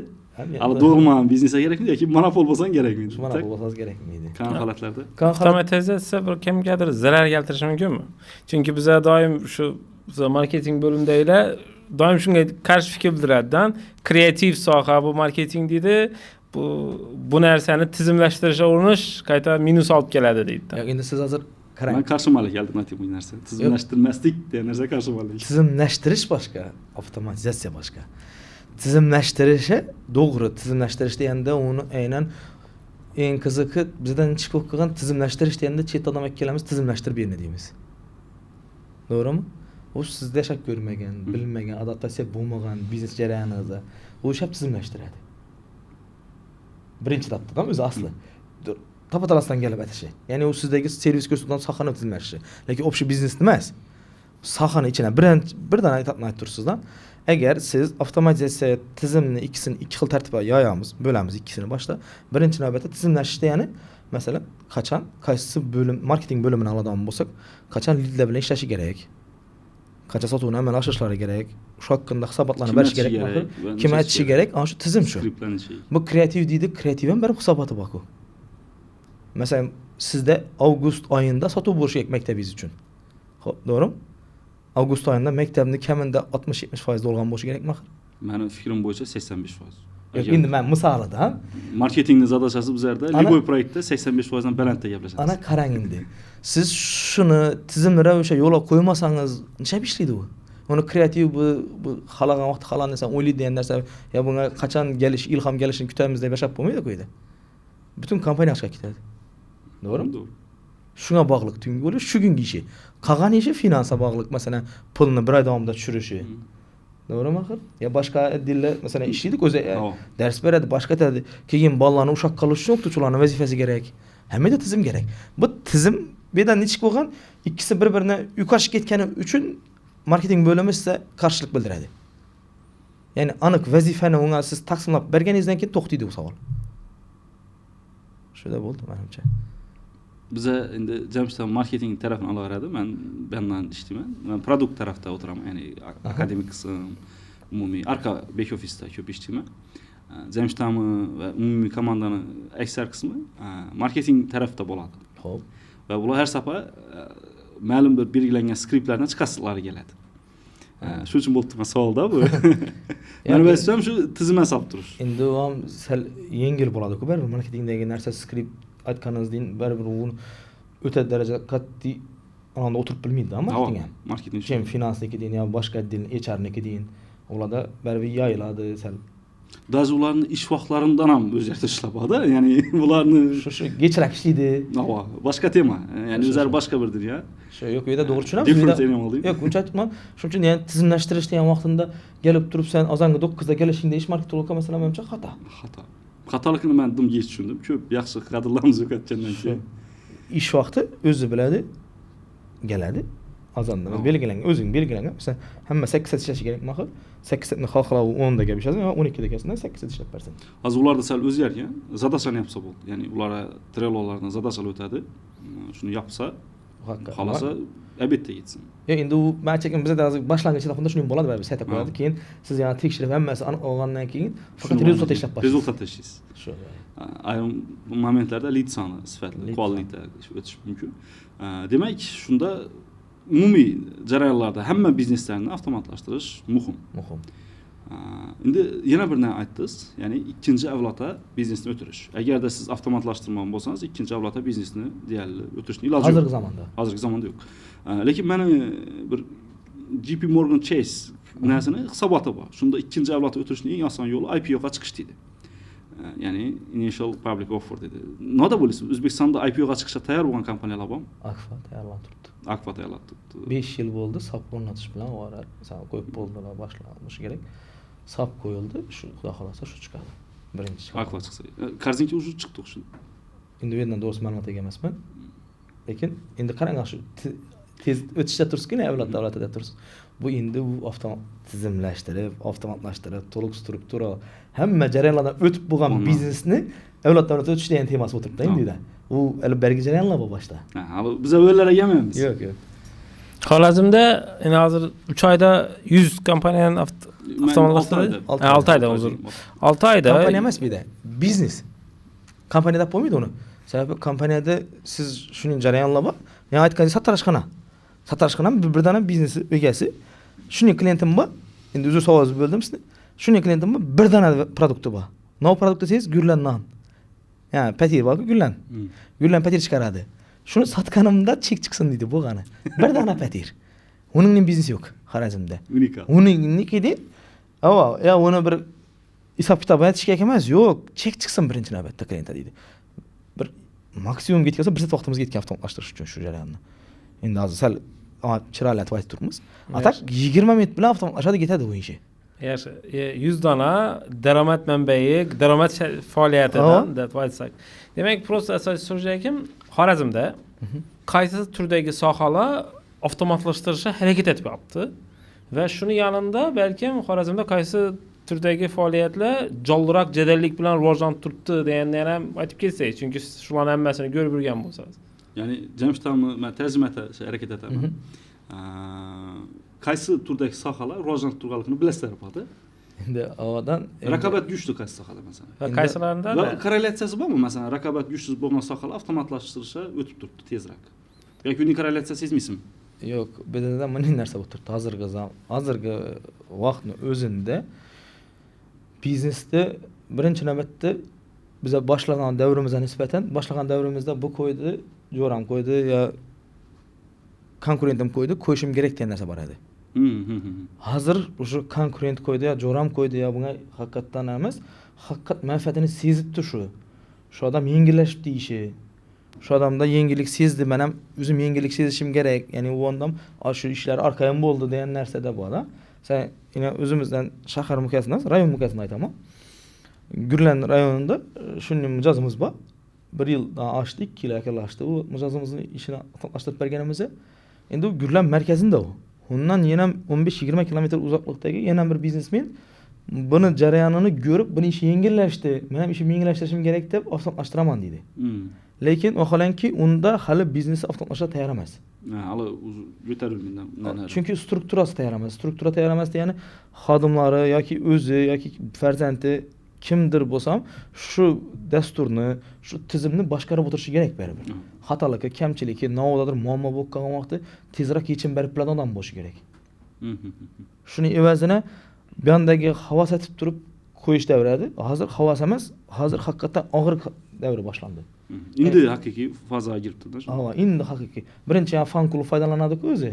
Hali doğulmagan biznesga kerakmidi yoki monopol bo'lsang kerakmidi? Monopol bo'lsangiz kerakmidi? Qanday holatlarda? Avtomatizatsiya bir kimgadir zarar keltirishi mumkinmi? Chunki biz doim shu marketing bo'limdagilar doim shunga qarshi fikr bildiradidan, kreativ soha bu marketing deydi, bu narsani tizimlashtirishga urinish qayta minus olib keladi deydi. Yo'q, endi siz hozir qarang. Men qarshiman alternativ bu narsa. Tizimlashtirmaslik degan narsa qarshiman. Tizimlashtirish boshqa, avtomatizatsiya boshqa. Tizimlashtirishi to'g'ri, tizimlashtirish deganda uni aynan eng qiziqi bizdan chiqib qolgan tizimlashtirish deganda chet odam kelamiz, tizimlashtirib berni deymiz. To'g'rimi? U sizda yashab ko'rmagan, bilmagan, adaptatsiya bo'lmagan biznes jarayoningizda u ish tizimlashtiradi. Birinchi etapda o'zi asli. Tapatalasdan kelib aytishi. Ya'ni u sizdagi servis ko'rsatgan sohani tizimlashishi. Lekin общий biznes emas. Sohani ichine birdan aytib tursizdan. Agar siz avtomatizatsiya tizimni ikkisini ikki xil tartibda yoyamiz, bo'lamiz ikkisini boshda. Birinchi navbatda tizimlashish degani, masalan, qachon qaysi bo'lim, marketing bo'limini oladigan bo'lsak, qachon lidlar bilan ishlashi kerak, qachon sotuvni amalga oshirishlari kerak, shu haqida hisobotlarni berish kerak, kim aytishi kerak, ana shu tizim shu. Bu kreativ deydi, kreativ ham bir hisoboti bor-ku. Masalan, sizda avgust oyida sotuv bo'lishi kerak maktabingiz uchun. Xo'p, to'g'rimi? Avgust oyida maktabni kamida 60-70% dolgan bo'lishi kerakmi? Meni fikrim bo'yicha 85%. Endi men misolida marketingning zadachasi bizlarda liboy proyektda 85% dan balandda gaplashamiz. Ana qarang endi. Siz shuni tizimli ravishda yo'lga qo'ymasangiz, nechta ishlaydi u? Uni kreativ bu xalagan vaqt xalan desa o'ylaydi degan narsa, ya bunga qachon ilhom kelishini kutamiz deb yashab bo'lmaydi qo'ydi. Butun kompaniya chiqib ketadi. To'g'rimi? To'g'ri. Shunga bog'liq tungi bo'lish, shu kungi ishi. Qolgan ishi finansga bog'liq, masalan, pulni bir oy davomida tushirishi. To'g'rimi axir? Ya boshqa dillar, masalan, ishlaydik o'zi dars beradi, boshqa aytadi. Keyin bolalarni ushaq qilish uchun o'qituvchilarning vazifasi kerak. Hammaga tizim kerak. Bu tizim bedan chiqib bo'lgan, ikkisi bir-birini yuqoriga ketgani uchun marketing bo'limi sizga qarshilik bildiradi. Ya'ni aniq vazifani unga siz taqsimlab berganingizdan keyin to'xtaydi bu savol. Shunda bo'ldi menimcha. Bize endi Jamshid marketing tarafini olaveradi. Men bundan ishlayman. Men produkt tarafda o'tiraman. Ya'ni akademik qism, umumiy arka back office'da ko'p ishlayman. Jamshid va umumiy komandani aksar qismi marketing tarafda bo'ladi. Xo'p. Va bular har safar ma'lum bir belgilangan skriptlarni chiqarishlar keladi. Shu uchun bo'ldi savolda bu. Men o'zim shu tizimga solib turish. Endi u ham sal yengil bo'ladi-ku, baribir marketingdagi narsa skript aytganingizdan baribir uni o'ta darajada qat'iy anda o'tirib bilmaydi marketing ham. Marketing ham finansniki deyin yo boshqa din, HRniki deyin. Ularda baribir yoyiladi sal. Даже ularni ish vaqtlaridan ham o'zgartirishlar bor-da. Ya'ni bularni Shu kechroq ishlaydi. Boshqa tema. Ya'ni o'zlari boshqa bir dunyo. Shu yo'q, u yerda to'g'ri tushunamiz. Different animal deydi. Yo'q, unchalik shuning uchun yani tizimlashtirish degan vaqtida kelib turib sen ozangi 9da kelishingda ish marketing masalan menimcha xato. Xatolikni men dumga tushundim. Ko'p yaxshi qadrlarimiz yo'qotgandan keyin. Ish vaqti o'zi biladi, keladi. Azonda belgilangan, o'zing belgilangan. Masalan, hamma 8 soat ishlashi kerak ma'qul. 8 soatni xalqaro 10 da ishlaysan, 12 dakikasida 8 soat ishlab bersan. Hozir ularda sal o'zgargan. Zadashani yapsa bo'ldi. Ya'ni ular Trello'lardan zadashlar o'tadi. Shuni yapsa, xolasa обедda yetsin. Yo'q, endi u barchakim bizda hozir boshlang'ich etapida shuning bo'ladi baribir saytib qo'yadi. Keyin siz yana tekshirib hammasi aniq olgandan keyin faqat rezultat ishlab boshlaysiz. Rezultat ishlaysiz. Shu. Ayrim momentlarda lead soni sifatli quality o'tish mumkin. Demak, shunda umumiy jarayonlarda hamma bizneslarni avtomatlashtirish muhim. Endi yana bir narsa aytdingiz, ya'ni ikkinchi avlodda biznesni o'tirish. Agarda siz avtomatlashtirmoqchi bo'lsangiz, ikkinchi avlodda biznesni deyarli o'tirishning iloji yo'q. Hozirgi zamonda yo'q. Lekin meni bir JP Morgan Chase narsani hisoboti bor. Shunda ikkinchi avlodda o'tirishning eng oson yo'li IPO'ga chiqish deydi. Ya'ni initial public offer dedi. Nima bo'lsa, O'zbekistonda IPO'ga chiqishga tayyor bo'lgan kompaniyalar bormi? Akfa tayyorlab turibdi. Akfa tayyorlab turibdi. 5 yil bo'ldi, SAP o'rnatish bilan orar. Masalan, qo'yib bo'ldilar, boshlanishi kerak. SAP qo'yildi, shu xudo xolasa shu chiqadi. Birinchi chiqadi. Akfa chiqsa. Korzinka уже chiqdi o'sha. Endi bu yerdan to'g'ri ma'lumot ega emasman. Lekin endi qarang, shu tez o'tishda tursin-ku, avlodda tursin. Bu endi u tizimlashtirib, avtomatlashtirib, to'liq struktura, hamma jarayonlardan o'tib bo'lgan biznesni avloddan o'tish degan temasi o'tiribdi endi. U olib bergi jarayonlar bor boshda. Biz avvallarga yemaymiz. Yo'q. Xorazmda endi hozir 3 oyda 100 kompaniyani avtomatlashtirdi. 6 oyda uzr. 6 oyda kompaniya emas bu yerda. Biznes. Kompaniyada bo'lmaydi uni. Sababi kompaniyada siz shuning jarayonlari bor. Men aytganingiz satarishxona birdan biznesi egasi. Shuning klientim bor. Endi o'zi savol bo'ldim sizga. Shuning klientim bor, bir dona produkti bor. Nima produkt desangiz, Gullan non. Yani patir bor, Gullan. Gullan patir chiqaradi. Shuni sotganimda chek chiqsin deydi bo'lgani. Bir dona patir. Uning biznesi yo'q Xorazmda. Unikal. Uniki deydi. Ya uni bir hisob kitob aytish kerak emas. Yo'q, chek chiqsin birinchi navbatda klientga deydi. Bir maksimum yetkazsa 1 soat vaqtimiz ketgan avtomatlashtirish uchun shu jarayonni. Endi hozir sal chiroylatib aytib turibmiz. Atak 20 minut bilan avtomatlashadi ketadi bu ishi. Yaxshi, 100 dona daromad manbai, daromad faoliyatidan deb aytsak. Demak, prosta asosiy so'rajakim Xorazmda qaysi turdagi sohalar avtomatlashtirishga harakat etyapti va shuni yanında balkim Xorazmda qaysi turdagi faoliyatlar jonliroq jadallik bilan rivojlanib turibdi deganni ham aytib ketsak, chunki shularning hammasini ko'rib yurgan bo'lsangiz. Ya'ni jamshtamni men tarjimata harakat etaman. Qaysi turdagi sohalar rivojlanib turganligini bilasizlar bo'ldi. Endi avadan raqobat kuchli qaysi sohalar masalan. Va qaysilarida? Va korrelyatsiyasi bormi? Masalan, raqobat kuchsiz bo'lgan sohalar avtomatlashtirishga o'tib turibdi tezroq. Yoki uning korrelyatsiyasi sezmaysizmi? Yo'q, bu yerda mana narsa bo'lib turibdi. Hozirgi vaqtning o'zida biznesda birinchi navbatda biz boshlagan davrimizga nisbatan bu qo'ydi, jo'ram qo'ydi yo konkurentim qo'ydi, qo'yishim kerak degan narsa bor edi. Hozir o'sha konkurent qo'ydi yo jo'ram qo'ydi yo bunga haqiqatdan emas, haqiqat manfaatini sezibdi shu. Shu odam yengillashib deyishi. Shu odamda yengillik sezdi, men ham o'zim yengillik sezishim kerak. Ya'ni u odam shu ishlar orqayam bo'ldi degan narsada bor. Sen yine o'zimizdan shahar mukasini, rayon mukasini aytaman. Gullan rayonida shuning mijozimiz bor. 1 yildan oshdi, 2 yil yaqinlashdi. U mijozimizning ishini to'xtatib berganimizda endi u Gullan markazida u. Undan yana 15-20 kilometr uzoqlikdagi yana bir biznesmen buni jarayonini ko'rib, buni ishi yengillashdi. Men ham ishimni yengillashtirishim kerak deb avtomatlashtirman dedi. Lekin vaholanki unda hali biznesni avtomatlashga tayyor emas. Hali ko'tarilmagan. Chunki strukturasi tayyor emas. Struktura tayyor emas degani xodimlari yoki o'zi yoki farzandi kimdir bo'lsam, shu dasturni, shu tizimni boshqarib o'tirishi kerak baribir. Xatoligi, kamchiligi, novodadir muammo bo'lib qolgan vaqtda tezroq yechim berib biladigan odam bo'lishi kerak. Shuning evazini bu yondagi havas etib turib qo'yish davradi. Hozir havas emas, hozir haqiqatan og'ir davri boshlandi. Endi haqiqiy fazaga kiribdi-da. Endi haqiqiy. Birinchi fan klub foydalanadi-ku o'zi.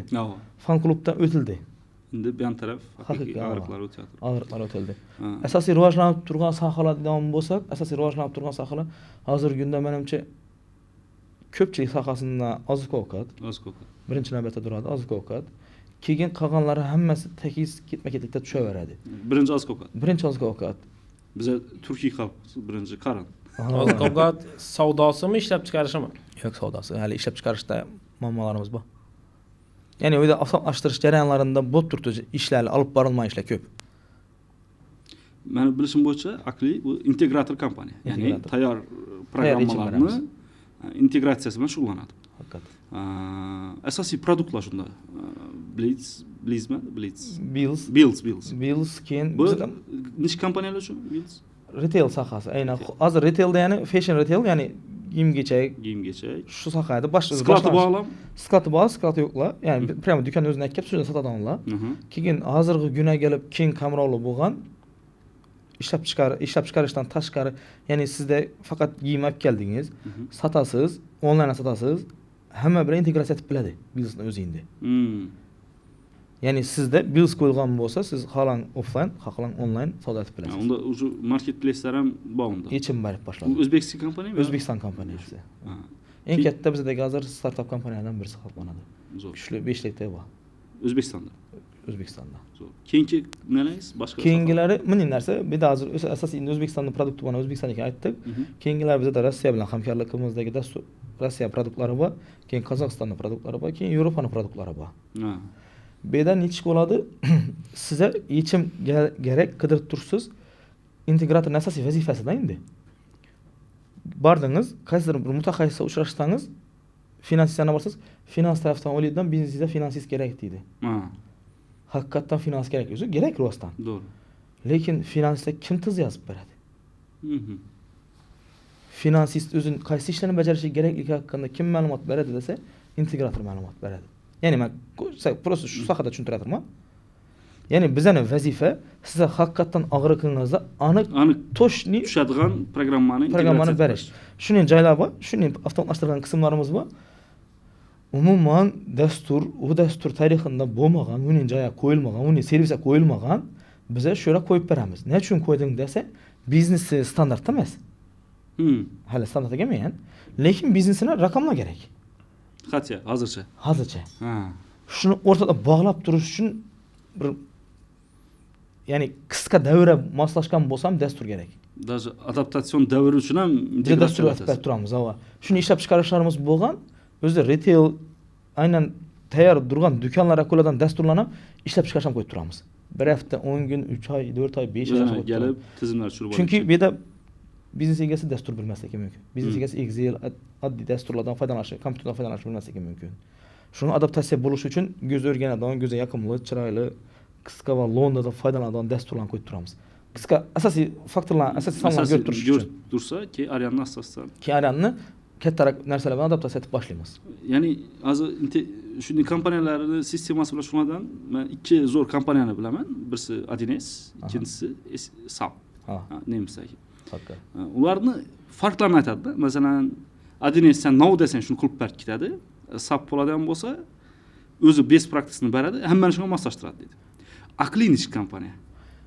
Fan klubdan o'tildi. Endi bu taraf haqiqiy Haqiqiy, og'riqlar o'tyapti. Og'riqlar o'tildi. Ha. Asosiy rivojlanib turgan sohalardan bo'lsak, asosiy rivojlanib turgan sohalar hozirgi kunda menimcha ko'pchilik sohasida oziq-ovqat, Oziq-ovqat. birinchi navbatda turadi oziq-ovqat. Keyin qolganlari hammasi tekis ketma-ketlikda tushaveradi. Birinchi oziq-ovqat. Birinchi oziq-ovqat. Biz Turkiy xalq birinchi qarin. Oziq-ovqat savdosimi, ishlab chiqarishimi? Yo'q, savdosi. Hali ishlab chiqarishda muammolarimiz bor. Ya'ni uyda avtomashtirish jarayonlarida bo'lib turibdi ishlarni olib borilmagan ishlar ko'p. Meni bilishim bo'yicha Akli bu integrator kompaniya. Ya'ni Integrator. tayyor programmalarni integratsiyasi bilan shug'ullanadi. Haqiqat. Asosiy produktlar shunda. Blizmi? Bills keyin Bu bizda nish kompaniyalar uchun Bills? retail sohasi. Aynan hozir retailda ya'ni fashion retail, ya'ni Kiyim-kechak. shu sohada boshqa Skladi bog'lam. sklati yo'qlar. Ya'ni prямо do'konning o'zini kelib shunda sotadiganlar. Keyin hozirgi kunga kelib keng qamrovli bo'lgan ishlab chiqarishdan tashqari, ya'ni sizda faqat kiyim olib keldingiz, sotasiz, onlayn sotasiz, hamma bilan integratsiya etib biladi biznesni o'zingizda. Ya'ni sizda bills qo'yilgan bo'lsa, siz xohlang offline, xohlang onlayn savdo etib bilasiz. Unda o'sha marketplace'lar ham bor unda. Yechim berib Bu boshladi. O'zbekiston kompaniyami? O'zbekiston kompaniyasi. Eng katta bizdagi hozir startap kompaniyalardan birisi hisoblanadi. Zo'r. Kuchli 5 likda bor O'zbekistonda. O'zbekistonda. Zo'r. Keyingi nimalarsiz? Boshqa Keyingilari bunday narsa, biz hozir asosiy O'zbekistonning produkti bor, O'zbekistonga aytdik. Keyingilar bizda Rossiya bilan hamkorligimizdagi dastur Rossiya produktlari bor, keyin Qozog'istonning produktlari bor, keyin Yevropaning produktlari bor. Ha. Beda nechik bo'ladi? Sizga yechim kerak qidirib tursiz. Integrator asosiy vazifasida endi. Bordingiz, qaysidir bir mutaxassisga uchrashsangiz, finansistlarga borsangiz, finans tarafdan o'ylaydigan biznesda finansist kerak deydi. Ha. Haqiqatdan finans kerak, o'zi kerak rostdan. To'g'ri. Lekin finansda kim tez yozib beradi? Finansist o'zini qaysi ishlarni bajarishi kerakligi haqida kim ma'lumot beradi desa, integrator ma'lumot beradi. Ya'ni men просто shu sohada tushuntirayapman. Ya'ni bizning vazifa sizga haqiqatdan og'riqingizda aniq to'shni tushadigan programmani berish. Shuning joylari bor, shuning avtomatlashtirilgan qismlarimiz bor. Umuman u dastur tarixida bo'lmagan, uning joyiga qo'yilmagan, uning servisga qo'yilmagan, biz shu yerga qo'yib beramiz. Nima uchun qo'yding desa, biznes standart emas. Hali standartga kelmagan, lekin biznesini raqamlar kerak. Qat'iy, hozircha. Ha. Shuni o'rtada bog'lab turish uchun bir ya'ni qisqa davrga moslashgan bo'lsam dastur kerak. Даже adaptatsion davri uchun ham dastur etib turamiz. Shuni ishlab chiqarishlarimiz bo'lgan, o'zi retail aynan tayyor turgan do'konlarga qo'yiladigan dasturlarni ishlab chiqarish ham qo'yib turamiz. Bir hafta, 10 kun, 3 oy, 4 oy, 5 oy kelib tizimlar tushirib olamiz. Chunki bu yerda biznes egasi dastur bilmasligi mumkin. Biznes egasi Excel, oddiy dasturlardan foydalanishi, kompyuterdan foydalanish bilmasligi mumkin. Shuni adaptatsiya bo'lishi uchun ko'z o'rganadigan, ko'zga yoqimli, chiroyli, qisqa va Londonda foydalanadigan dasturlarni qo'yib turamiz. Qisqa asosiy faktorlar, asosiy sonlarni ko'rib turish uchun. Tursa, keyin Arianni asosdan. Keyin Arianni kattaroq narsalar bilan adaptatsiya etib boshlaymiz. Ya'ni hozir shunday kompaniyalarning sistemasi bilan shug'ullanan, men ikki zo'r kompaniyani bilaman. Birisi Adines, ikkinchisi SAP. Nemisdagi. Ularni farqlarini aytadi. Masalan, Adines sen now desang shuni qilib berib ketadi. SAP bo'ladigan bo'lsa, o'zi best practice'ni beradi, hammani shunga moslashtiradi deydi. Aqliy nish kompaniya.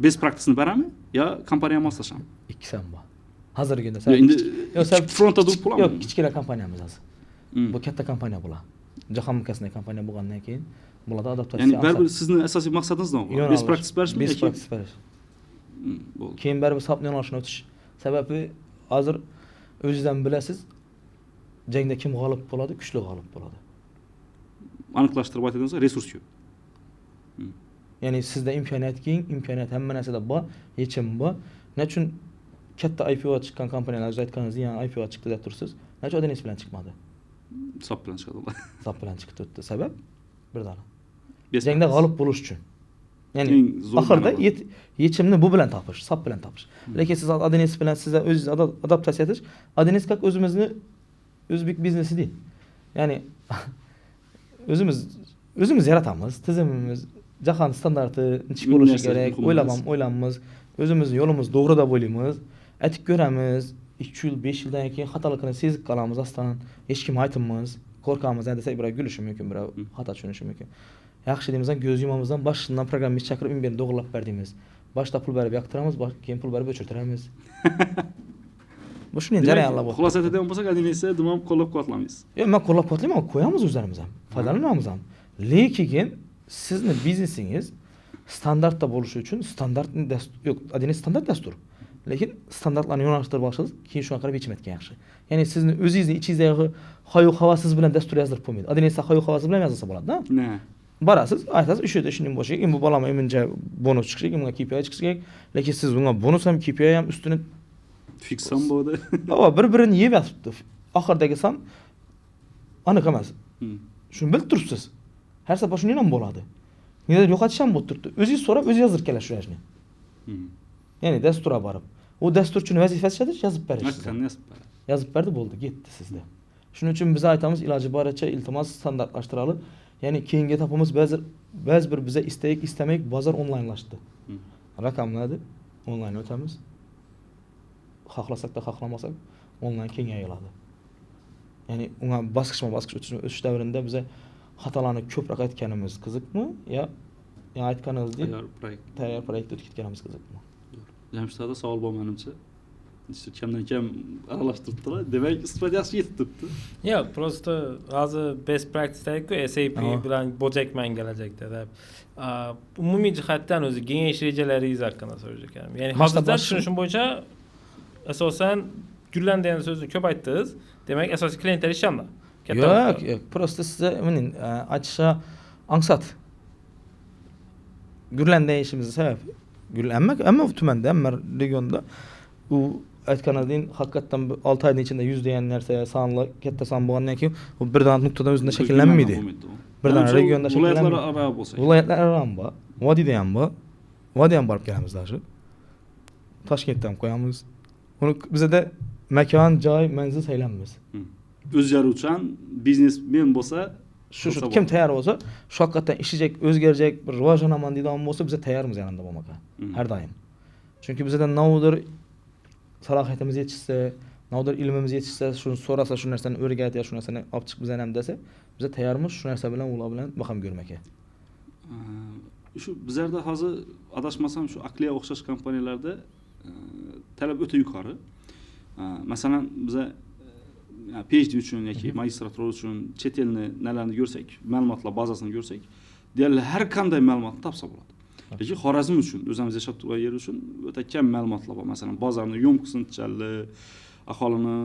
Best practice'ni berami yo kompaniyaga moslashami? Ikkisi ham bor. Hozirgi kunda endi frontda turib bo'lami? Yo'q, kichkina kompaniyamiz hozir. Bu katta kompaniya bo'lar. Jahon miqyosidagi kompaniya bo'lgandan keyin bularda adaptatsiya. Ya'ni baribir sizni asosiy maqsadingiz nima? Best practice berishmi? Best practice berish. Bo'ldi. Keyin baribir SAP yo'nalishini o'tish. Sababi hozir o'zingizdan bilasiz, jangda kim g'olib bo'ladi, kuchli g'olib bo'ladi. Aniqlashtirib aytadigan resurs yo'q. Ya'ni sizda imkoniyat keng, imkoniyat hamma narsada bor, yechim bor. Nima uchun katta IPO chiqqan kompaniyalar aytganingizdek, yana IPO chiqdi deb tursiz? Nima uchun Adines bilan chiqmadi? SAP bilan chiqadi ular. SAP bilan chiqib o'tdi. Sabab bir dona. Jangda g'olib bo'lish uchun. Ya'ni oxirida yechimni bu bilan topish, SAP bilan topish. Lekin siz Adines bilan siz o'zingiz adaptatsiya etish, Adines как o'zimizni o'zbek biznesi değil. Ya'ni o'zimiz yaratamiz, tizimimiz jahon standarti nechik bo'lishi kerak, o'ylamamiz, o'zimiz yo'limiz to'g'rida bo'laymiz, aytib ko'ramiz, 2 yil, 5 yildan keyin xatolikni sezib qolamiz, aslan hech kim aytmaymiz. Korkağımız ne desek, bir gülüşü mümkün, bir hata düşünüşü mümkün. Yaxşı demizden göz yumamızdan başından programı çakırıp ünbeni doğrulap verdiğimiz. Başta pul verip yaktıramız, keyin pul verip öçürtüremiz. Bu şunu jarayanlap oldu. Xulasa etadigan bolsak, adinese dumam qo'llab quvvatlaymiz. Yo, men qo'llab quvvatlayman, ama koyamiz o'zlarimizdan. Foydalanamiz ham. Lekin sizni biznesingiz standartda bo'lishi uchun standartni yo'q, adines standart dastur. Lekin standartlarni yo'nalishtirib olsangiz, keyin shunga qarab yechim etgan yaxshi. Ya'ni sizni o'zingizni ichingizdagi hayo havasiz bilan dastur yozdirib qo'ymaydi. Adinesa hayo havasi bilan yozsa bo'ladi-da. Ne? Barasiz, aytasiz, o'sha yerda shuning bo'lishi kerak. Bu balama imincha bonus chiqishi kerak, bunga KPI chiqishi kerak. Lekin siz bunga bonus ham, KPI ham ustini Fiksam bo'ldi. bir-birini yeb yotibdi. Oxirdagi san aniq emas. Shuni bilib turibsiz. Har safar shunday ham bo'ladi. Nimadir yo'qotish ham bo'lib turibdi. O'zingiz so'rab, o'zingiz yozdirib kelasiz shu ishni. Ya'ni dasturga borib, u dasturchini vazifasi yozib berish. Haqiqatan yozib beradi. Yozib berdi, bo'ldi, ketdi sizda. Shuning uchun biz aytamiz, iloji boricha iltimos standartlashtiraylik. Ya'ni keyingi etapimiz ba'zi bir biza istamaylik bozor onlaynlashdi. Raqamlarni onlayn o'tamiz. Xohlasak da xohlamasak onlayn kengayadi. Ya'ni unga bosqichma-bosqich o'tish davrida biza xatolarni ko'proq aytganimiz qiziqmi yo aytganimizdek tayyor proyekt o'tib ketganimiz qiziqmi? Jamshidda savol bor menimcha. İşte kamdan kam aralashtiribdilar. Demak, isbot yaxshi yetib turibdi. Yo'q, prosta hozir best practice-ku SAP bilan bo'jakman kelajakda deb. Umumiy jihatdan o'zi kengayish rejalaringiz haqida so'rash ekanman. Ya'ni hozirda tushunishim bo'yicha asosan Gullan degan so'zni ko'p aytdingiz. Demak, asosiy klientlar ishonma. Yo'q, prosta sizga aytishga ansat. Gullan deyishimizning sababi hamma tumanda, hamma regionda u aytganidek haqiqatan 6 oyning ichida 100 degan narsa sonli katta son bo'lgandan keyin u birdan nuqtadan o'zida shakllanmaydi. Birdan regionda shakllanmaydi. Viloyatlararo bo'lsa. Viloyatlararo ham bor, vodiyda ham bor. Vodiy ham borib kelamiz dashu. Toshkentda ham qo'yamiz. Uni bizda makon, joy, manzil saylanamiz. O'zgaruvchan biznesmen bo'lsa, shu kim tayyor bo'lsa, shu haqiqatan ishlayajak, o'zgarajak, bir rivojlanaman deydigan bo'lsa, biz tayyormiz yanında bo'lmoqqa. Har doim. Chunki bizda navdir salohiyatimiz yetishsa, navdir ilmimiz yetishsa, shuni so'rasa, shu narsani o'rgat yo shu narsani olib chiqib bizdan ham desa, biz tayyormiz shu narsa bilan ular bilan baham ko'rmakka. Shu bizlarda hozir adashmasam shu Akliya o'xshash kompaniyalarda talab o'ta yuqori. Masalan, biza PhD uchun yoki magistratura uchun chet elni nalarni ko'rsak, ma'lumotlar bazasini ko'rsak, deyarli har qanday ma'lumotni topsa bo'ladi. Lekin Xorazm uchun, o'zimiz yashab turgan yer uchun o'ta kam ma'lumotlar bor. Masalan, bozorning yo'mqisini, aholini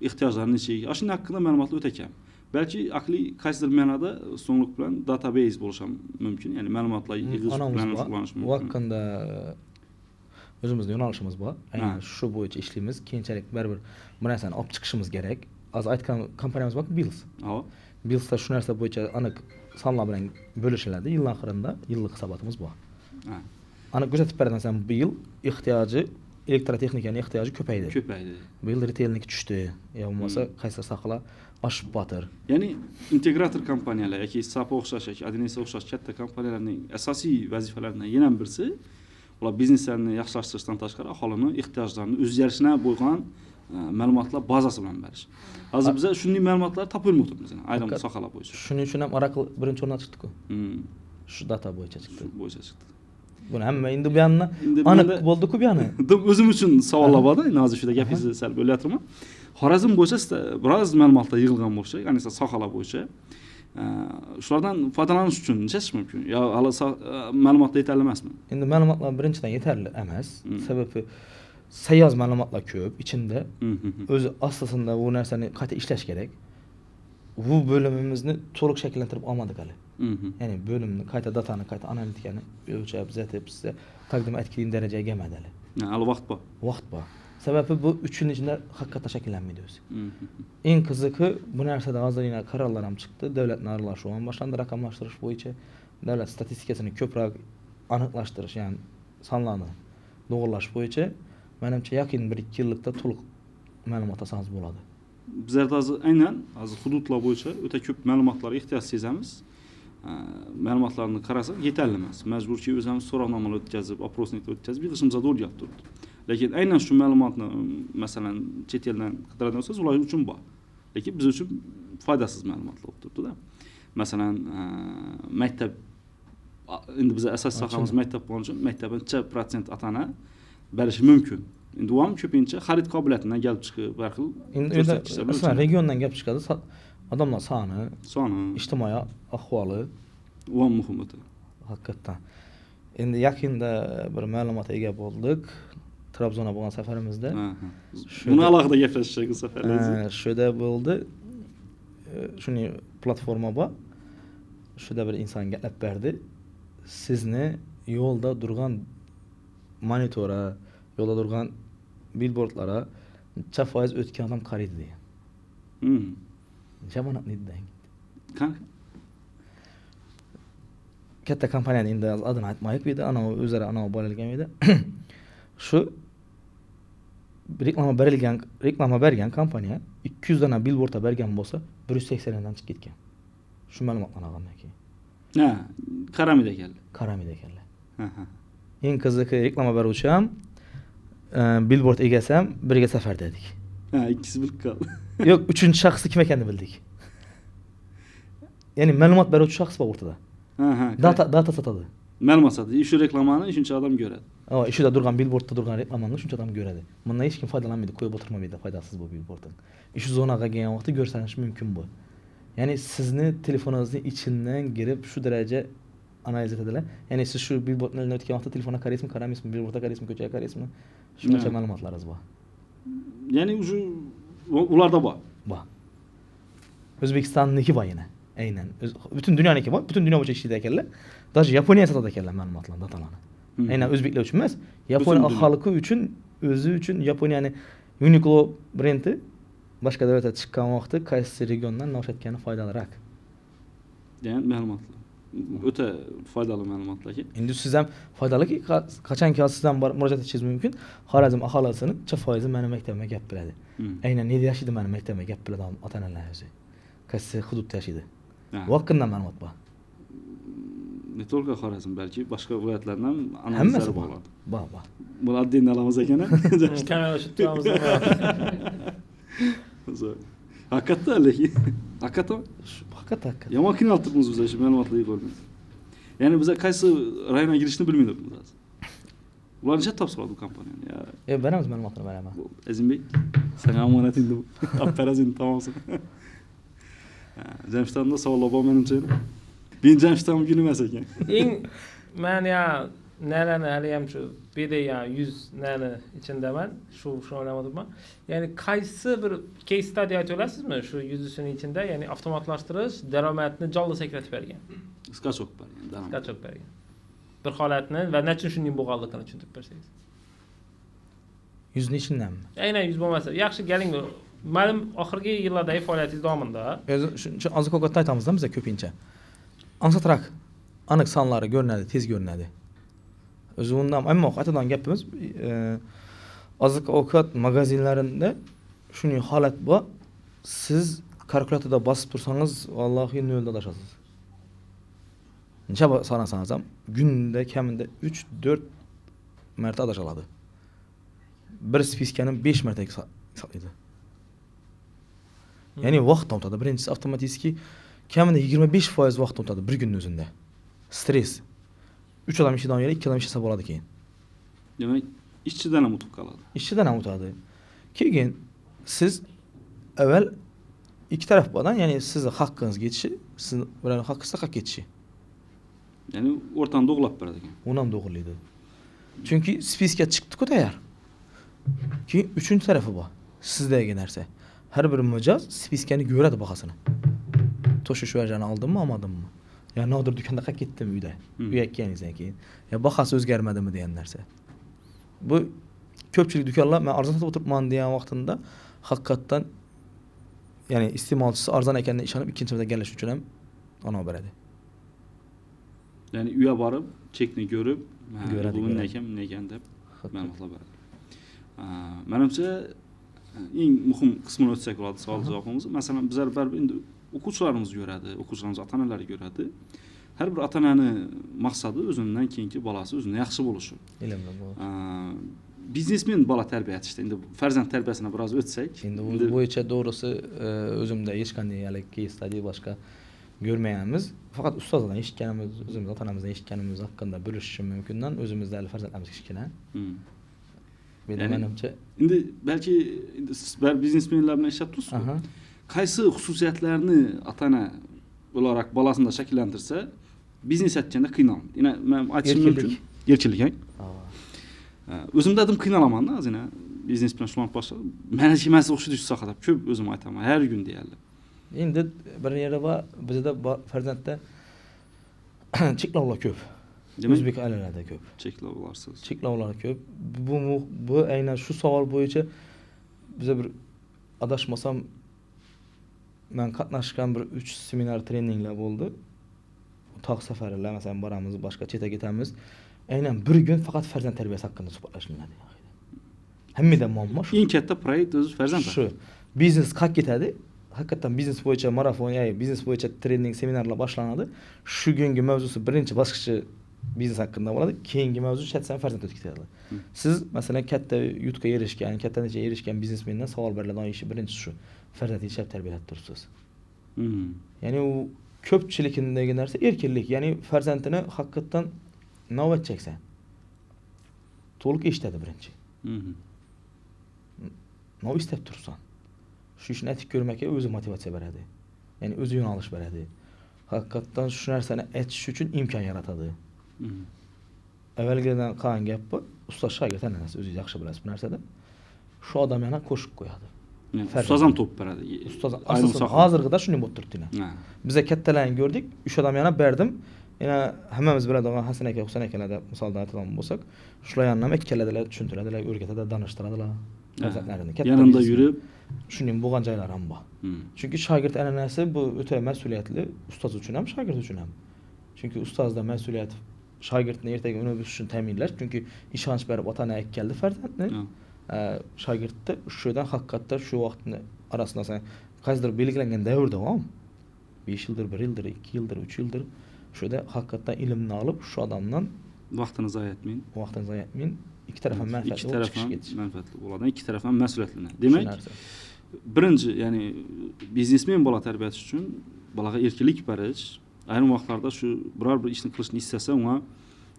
ehtiyojlarini nechik, shunday haqida ma'lumotlar o'ta kam. Balki aqliy qaysidir ma'noda so'nglik bilan database bo'lishi ham mumkin. Ya'ni ma'lumotlar yig'ish bilan shug'ullanish mumkin. Vaqtda o'zimizning yo'nalishimiz bor. Aynan shu bo'yicha ishlaymiz. Keyinchalik baribir bu narsani olib chiqishimiz kerak. Az aytgan kompaniyamiz bor, Bills. Billsda shu narsa bo'yicha aniq sonlar bilan bo'lishiladi. Yil oxirida yillik hisobotimiz bor. Aniq ko'rsatib beradigan bu yil ehtiyoji elektrotexnikaning ehtiyoji ko'paydi. Bu yil retailniki tushdi. Yo bo'lmasa qaysi sohalar oshib botir. Ya'ni integrator kompaniyalar yoki SAP o'xshash yoki Adinesa o'xshash katta kompaniyalarning asosiy vazifalaridan yana birisi ular bizneslarni yaxshilashtirishdan tashqari aholining ehtiyojlarini o'zgarishina bo'lgan ma'lumotlar bazasi bilan berish. Hozir biz shunday ma'lumotlar topilmay turibmiz, ayrim sohalar bo'yicha. Shuning uchun ham Oracle birinchi o'rnga chiqdi-ku. Shu data bo'yicha chiqdi. Buni hamma endi bu yerni aniq bo'ldi-ku bu yerni. O'zim uchun savollar bor-da, hozir shunda gapingizni sal bo'layapman. Xorazm bo'yicha biroz ma'lumotlar yig'ilgan bo'lsa, ya'ni sohalar bo'yicha shulardan foydalanish uchun nechash mumkin? Yo hali ma'lumotlar yetarli emasmi? Endi ma'lumotlar birinchidan yetarli emas. Sababi sayyoz ma'lumotlar ko'p ichida. O'zi asosida bu narsani qayta ishlash kerak. Bu bo'limimizni to'liq shakllantirib olmadik hali. Ya'ni bo'limni qayta datani, qayta analitikani o'lchab, zatib sizga taqdim etgan darajaga kelmadi hali. Hali vaqt bor. Vaqt bor. Sababi bu 3 yil ichida haqiqatan shakllanmaydi o'zi. Eng qiziqi bu narsada hozir yana qarorlar ham chiqdi. Davlatning aralashuvi ham boshlandi raqamlashtirish bo'yicha. Davlat statistikasini ko'proq aniqlashtirish, ya'ni sonlarni to'g'irlash bo'yicha menimcha yaqin 1-2 yillikda to'liq ma'lumot olsangiz bo'ladi. Bizlarda aynan hozir hududlar bo'yicha o'ta ko'p ma'lumotlarga ehtiyoj sezamiz. Ma'lumotlarni qarasak yetarli emas. Majburki o'zimiz so'rovnomalar o'tkazib, oprosniklar o'tkazib yig'ishimizga to'g'ri kelib turibdi. Lekin aynan shu ma'lumotni masalan chet eldan qidiradigan bo'lsangiz, ular uchun bor. Lekin biz uchun foydasiz ma'lumotlar bo'lib turibdi-da. Masalan, maktab endi biz asosiy sohamiz maktab bo'lishi uchun maktabda necha protsent ota-ona berishi mumkin. Endi u ham ko'pincha xarid qobiliyatidan kelib chiqib, har xil aslida regiondan kelib chiqadi. Odamlar soni, ijtimoiy ahvoli u ham muhim o'ta. Haqiqatan. Endi yaqinda bir ma'lumotga ega bo'ldik. Trabzonga bo'lgan safarimizda. Buni alohida gaplashishak bu safarlar. Shunda bo'ldi. Shuni platforma bor. Shunda bir inson gaplab berdi. Sizni yo'lda turgan monitora, yo'lda turgan billboardlara necha foiz o'tgan odam qaraydi degan. Jamoat nidang. Qancha? Katta kompaniyani endi adini aytmaylik bu yerda, ana o'zlari ana bo'lalgan edi. Shu reklama bergan kompaniya 200 dana billboardga bergan bo'lsa, 180 dan chiqib ketgan. Shu ma'lumotlarni olgandan keyin. Ha, qaramida ekanlar. Qaramida ekanlar. Eng qiziqi reklama beruvchi ham, billboard egasi ham birga safarda edik. Ha, ikkisi bilib qoldi. Yo'q, uchinchi shaxsni kim ekanini bildik. Ya'ni ma'lumot beruvchi shaxs bor o'rtada. Data sotadi. Ma'lumot sotadi. Shu reklamani shuncha odam ko'radi. Ishida turgan billboardda turgan reklamani shuncha odam ko'radi. Bundan hech kim foydalanmaydi, qo'yib o'tirmaydi, foydasiz bu billboarddan. Shu zonaga kelgan vaqtda ko'rsatish mumkin bu. Ya'ni sizni telefoningizning ichidan girib shu daraja analiz etadilar. Ya'ni siz shu billboardni o'tgan vaqtda telefonga qaraysizmi, qaramaysizmi, billboardga qaraysizmi, ko'chaga qaraysizmi? Shuncha ma'lumotlaringiz bor. Ya'ni o'sha ularda bor. Bor. O'zbekistonniki bor yana. Aynan. Butun dunyoniki bor. Butun dunyo bo'yicha ishlaydi ekanlar. Даже Yaponiya sotadi ekanlar ma'lumotlarni, datalarni. Aynan o'zbeklar uchun emas, Yaponiya xalqi uchun, o'zi uchun Yaponiyani Uniqlo brendi boshqa davlatga chiqqan vaqtda qaysi regiondan navshatgani foydaliroq. Ya'ni ma'lumotlar. O'ta foydali ma'lumotlar-ki. Endi siz ham foydaliki, qachonki siz ham murojaat etishingiz mumkin. Xorazm aholisini necha foizi meni maktabimga gap biladi. Aynan nerda yashaydi meni maktabimga gap biladi ota-onalar o'zi. Qaysi hududda yashaydi. Vaqtdan ma'lumot bor. Ne только Xorazm, balki boshqa viloyatlardan ham analizlar bor. Bor. Buni adden alamiz ekan. Kamera tutamiz. Hakikaten lekin. Hakikaten. Hakikaten. Yomon qiynaltiribmiz biz shu ma'lumotlarga ko'rib. Ya'ni biz qaysi rayonga kirishni bilmaymiz. Ular necha topshiradi bu kompaniyani? Beramiz ma'lumotlarni beraman. Azimбек, sana omonat endi bu. Operasin tamomsin. Jamshidda savollar bor menimcha. Ben Jamshiddan mumkin emas ekan. Men ya nalani hali ham shu beda ya 100 nani ichindaman. Shu o'ylamoqman. Ya'ni qaysi bir case study ayta olasizmi? Shu 100 ichida, ya'ni avtomatlashtirish daromadni jonli sakratib bergan. Skachok bergan, Skachok bergan. Bir holatni va nechun shunday bo'lganligini tushuntirib bersangiz. 100 ichindanmi? Aynan 100 bo'lmasa, yaxshi galing. Ma'lum oxirgi yillardagi faoliyatingiz davomida. Shuncha oziq-ovqatni aytamizda biz ko'pincha. Ansatrak aniq sonlari ko'rinadi, tez ko'rinadi. O'zi undan ammo qaytadan gapimiz oziq-ovqat magazinlarida shunday holat bor. Siz kalkulyatorda bosib tursangiz, vallahi nolda adashasiz. Necha sanasangiz ham kunda kamida 3-4 marta adashiladi. Bir spiskani 5 marta hisoblaydi. Ya'ni vaqt o'tadi. Birinchisi avtomatik kamida 25% vaqt o'tadi bir kunning o'zida. Stress. 3 odam ishidan yeri 2 odam ishlasa bo'ladi keyin. Demak, ishchidan ham o'tib qoladi. Ishchidan ham o'tadi. Keyin siz avval ikki taraf bordan, ya'ni sizni haqqingiz ketishi, siz bilan haqqingiz qolib ketishi. Ya'ni o'rtani do'g'lab beradi ekan. Uni ham do'g'irlaydi. Chunki spiska chiqdi-ku tayyor. Keyin uchinchi tarafi bor. Sizdagi narsa. Har bir mijoz spiskani ko'radi bahosini. To'shish vajani oldimmi, olmadimmi? Ya nodir do'konda qolib ketdimi uyda? Uyga kelganingizdan keyin. Ya bahasi o'zgarmadimi degan narsa. Bu ko'pchilik do'konlar men arzon sotib o'tiribman degan vaqtida haqiqatan ya'ni iste'molchisi arzon ekanini ishonib ikkinchimizda gallash uchun ham ona beradi. Ya'ni uyga borib, chekni ko'rib, bu bunday ekan deb ma'lumotlar beradi. Menimcha eng muhim qismini o'tsak bo'ladi savol javobimiz. Masalan, bizlar baribir endi o'quvchilarimiz ko'radi, o'quvchilarimiz ota-onalar ko'radi. Har bir ota-onani maqsadi o'zidan keyingi bolasi o'zini yaxshi bo'lishi. biznesmen bola tarbiya etishdi. Endi farzand tarbiyasine biraz o'tsak. Endi bu bo'yicha doğrusu o'zimda hech qanday hali case study boshqa görmeyenimiz. Fakat ustozlardan eshitganimiz, o'zimiz ota-onamizdan eshitganimiz hakkında bölüşüşüm mümkünden özümüzde hali farzandlarimiz kichkina. Menimcha endi balki siz bir biznesmenlar bilan ishlab tursiz. Qaysi xususiyatlarni ota-ona olarak bolasida shakllantirsa, biznes etganda qiynalmaydi. Yine men aytishim mumkin. Erkinlik. O'zimda adım qiynalaman-da, azina biznes bilan shug'ullanib boshladim. Mana shu masala o'xshaydi shu sohada. Ko'p o'zim aytaman, har kun deyarli. Endi bir yeri bor, bizda farzandda cheklovlar ko'p. O'zbek ailelerinde ko'p. Cheklovlarsiz. Cheklovlar ko'p. Bu aynan şu savol bo'yicha bize bir adashmasam men qatnashgan bir 3 seminar treninglar bo'ldi. Tog' safarlar, masalan, boramiz, boshqa chetga ketamiz. Aynan bir gün fakat farzand tarbiyasi haqida suhbatlashiladi. Hammadan muammo shu. Eng katta proyekt o'zi farzand. Shu. Biznes qaq ketadi. Hakikaten biznes bo'yicha marafon, biznes bo'yicha trening, seminarlar boshlanadi. Shu kungi mavzusi birinchi bosqichi biznes haqida bo'ladi. Keyingi mavzu shatsan farzand o'tib ketadi. Siz masalan katta yutqa erishgan, katta natijaga erishgan biznesmendan savol beriladigan ishi birinchisi shu. Farzand yetishib tarbiyalab turibsiz. Ya'ni u ko'pchilikdagi narsa erkinlik. Ya'ni farzandini haqiqatan navbat cheksan. To'liq eshitadi birinchi. Nima istab tursan? Shu ishni aytib ko'rmakka o'zi motivatsiya beradi. Ya'ni o'zi yo'nalish beradi. Haqiqatan shu narsani aytish uchun imkon yaratadi. Avvalgidan qolgan gap bu, ustoz shogird an'anasi o'zingiz yaxshi bilasiz bu narsada. Shu odam yana qo'shib qo'yadi. Ustoz ham to'p beradi. Ustoz asosan hozirgida shunday bo'lib turibdi. Biza kattalarni ko'rdik, 3 odam yana berdim. Yana hammamiz biladigan Hasan aka, Husan akalarda misolda aytadigan bo'lsak, shularni ham ikkaladilar, tushuntiradilar, o'rgatadilar, danishtiradilar. Yanında yürüp shuning bo'lgan joylar ham bor. Chunki shogird an'anasi bu o'ta mas'uliyatli ustoz uchun ham, shogird uchun ham. Chunki ustozda mas'uliyat shogirdni ertaga uni o'sish uchun ta'minlash, chunki ishonch berib ota-ona keldi farzandni. Shogirdda shudan haqiqatda shu vaqtni arasida qaysidir belgilangan davrda ham 5 yildir, 1 yildir, 2 yildir, 3 yildir shuda haqiqatdan ilmni olib, shu odamdan vaqtini zayi etmeyin. Vaqtini zayi etmeyin. İki taraf ham manfaatli. İki taraf ham manfaatli bo'ladi. İki taraf ham mas'uliyatlanadi. Demak, birinchi, ya'ni biznesmen bola tarbiyasi uchun bolaga erkinlik berish, ayrim vaqtlarda shu biror bir ishni qilishni istasa, unga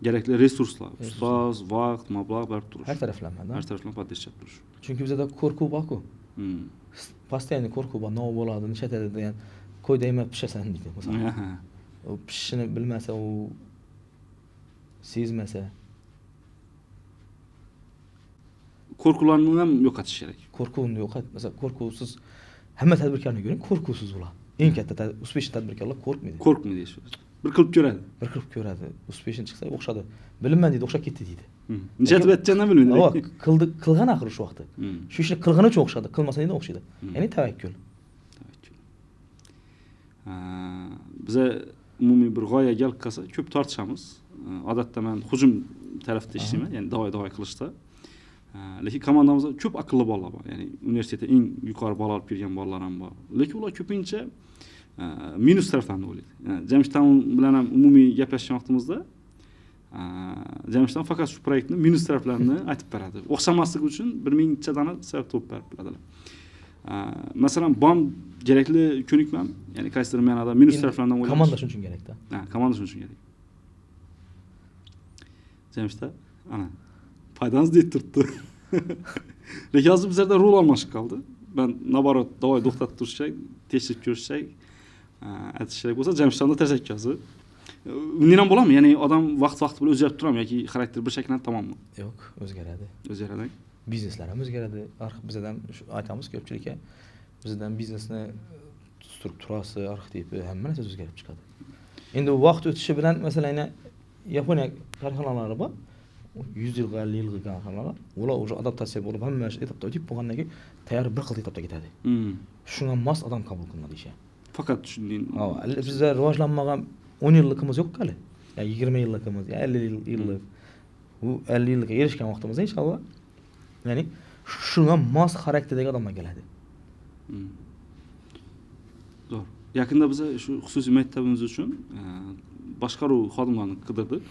kerakli resurslar, ustoz, vaqt, mablag' berib turish. Har taraflama. Har taraflama podдержать turish. Chunki bizda qo'rquv bor-ku. Постоянно qo'rquv bor, nima bo'ladi, nishatadi degan qo'yda yema pishasan deydi, masalan. O pishishini bilmasa, u sezmasa korkularni ham yo'qotish kerak. Qo'rquvni yo'qot. Masalan, qo'rquvsiz hamma tadbirkorni ko'ring, qo'rquvsiz ular. Eng katta uspешный tadbirkorlar qo'rqmaydi. Qo'rqmaydi ish. Bir qilib ko'radi. Bir qilib ko'radi. Uspешный chiqsa o'xshadi. Bilinman deydi, o'xshab ketdi deydi. Nishatib aytgandan bilmaydi. Yo'q, qilgan axir shu vaqtda. Shu ishni qilgani uchun o'xshadi, qilmasa endi o'xshaydi. Ya'ni tavakkul. Biza umumiy bir g'oyaga kelib qolsa, ko'p tortishamiz. Odatda men hujum tarafda ishlayman, ya'ni davoy qilishda. Lekin komandamızda ko'p aqlli bolalar bor. Ya'ni universitetda eng yuqori ball olib kelgan bolalar ham bor. Lekin ular ko'pincha minus taraflarni o'ylaydi. Yani Jamshton bilan ham umumiy gaplashgan vaqtimizda Jamshton faqat shu proyektni minus taraflarini aytib beradi. O'xshamasligi uchun 1000 dana sabab topib beradilar. Masalan, BAM kerakli ko'nikmam, ya'ni qaysidir ma'noda minus taraflardan o'ylash. Komanda shuning uchun kerak-da. Komanda shuning uchun kerak. Jamshton, ana Faydanız deyip turttu. Lekin hozir bizlarda rol almashib qoldi. Ben nabarot davoy to'xtatib turishak, tekshirib ko'rishak, aytish kerak bo'lsa, Jamshtonda tashakkuzi. Undan ham bo'ladimi? Ya'ni odam vaqt bilan o'zgarib turadimi yoki xarakter bir shakllanib tamommi? Yo'q, o'zgaradi. O'zgaradi. Bizneslar ham o'zgaradi. Bizdan aytamiz ko'pchilikka, bizdan biznesni strukturasi, arxitekti hamma narsa o'zgarib chiqadi. Endi vaqt o'tishi bilan masalan Yaponiya korxonalari bor. 100 yilga 50 yilga korxonalar. Ular уже adaptatsiya bo'lib, hamma ish etapda o'tib bo'lgandan keyin tayyor bir xil etapda ketadi. Shunga mos odam qabul qilinadi ish. Faqat shundan. Bizda rivojlanmagan 10 yillikimiz yo'q hali. Ya 20 yillikimiz, ya 50 yillik. Bu 50 yilga erishgan vaqtimizda inshaalloh. Ya'ni shunga mos xarakterdagi odamlar keladi. Zo'r. Yaqinda biz shu xususiy maktabimiz uchun boshqaruv xodimlarini qidirdik.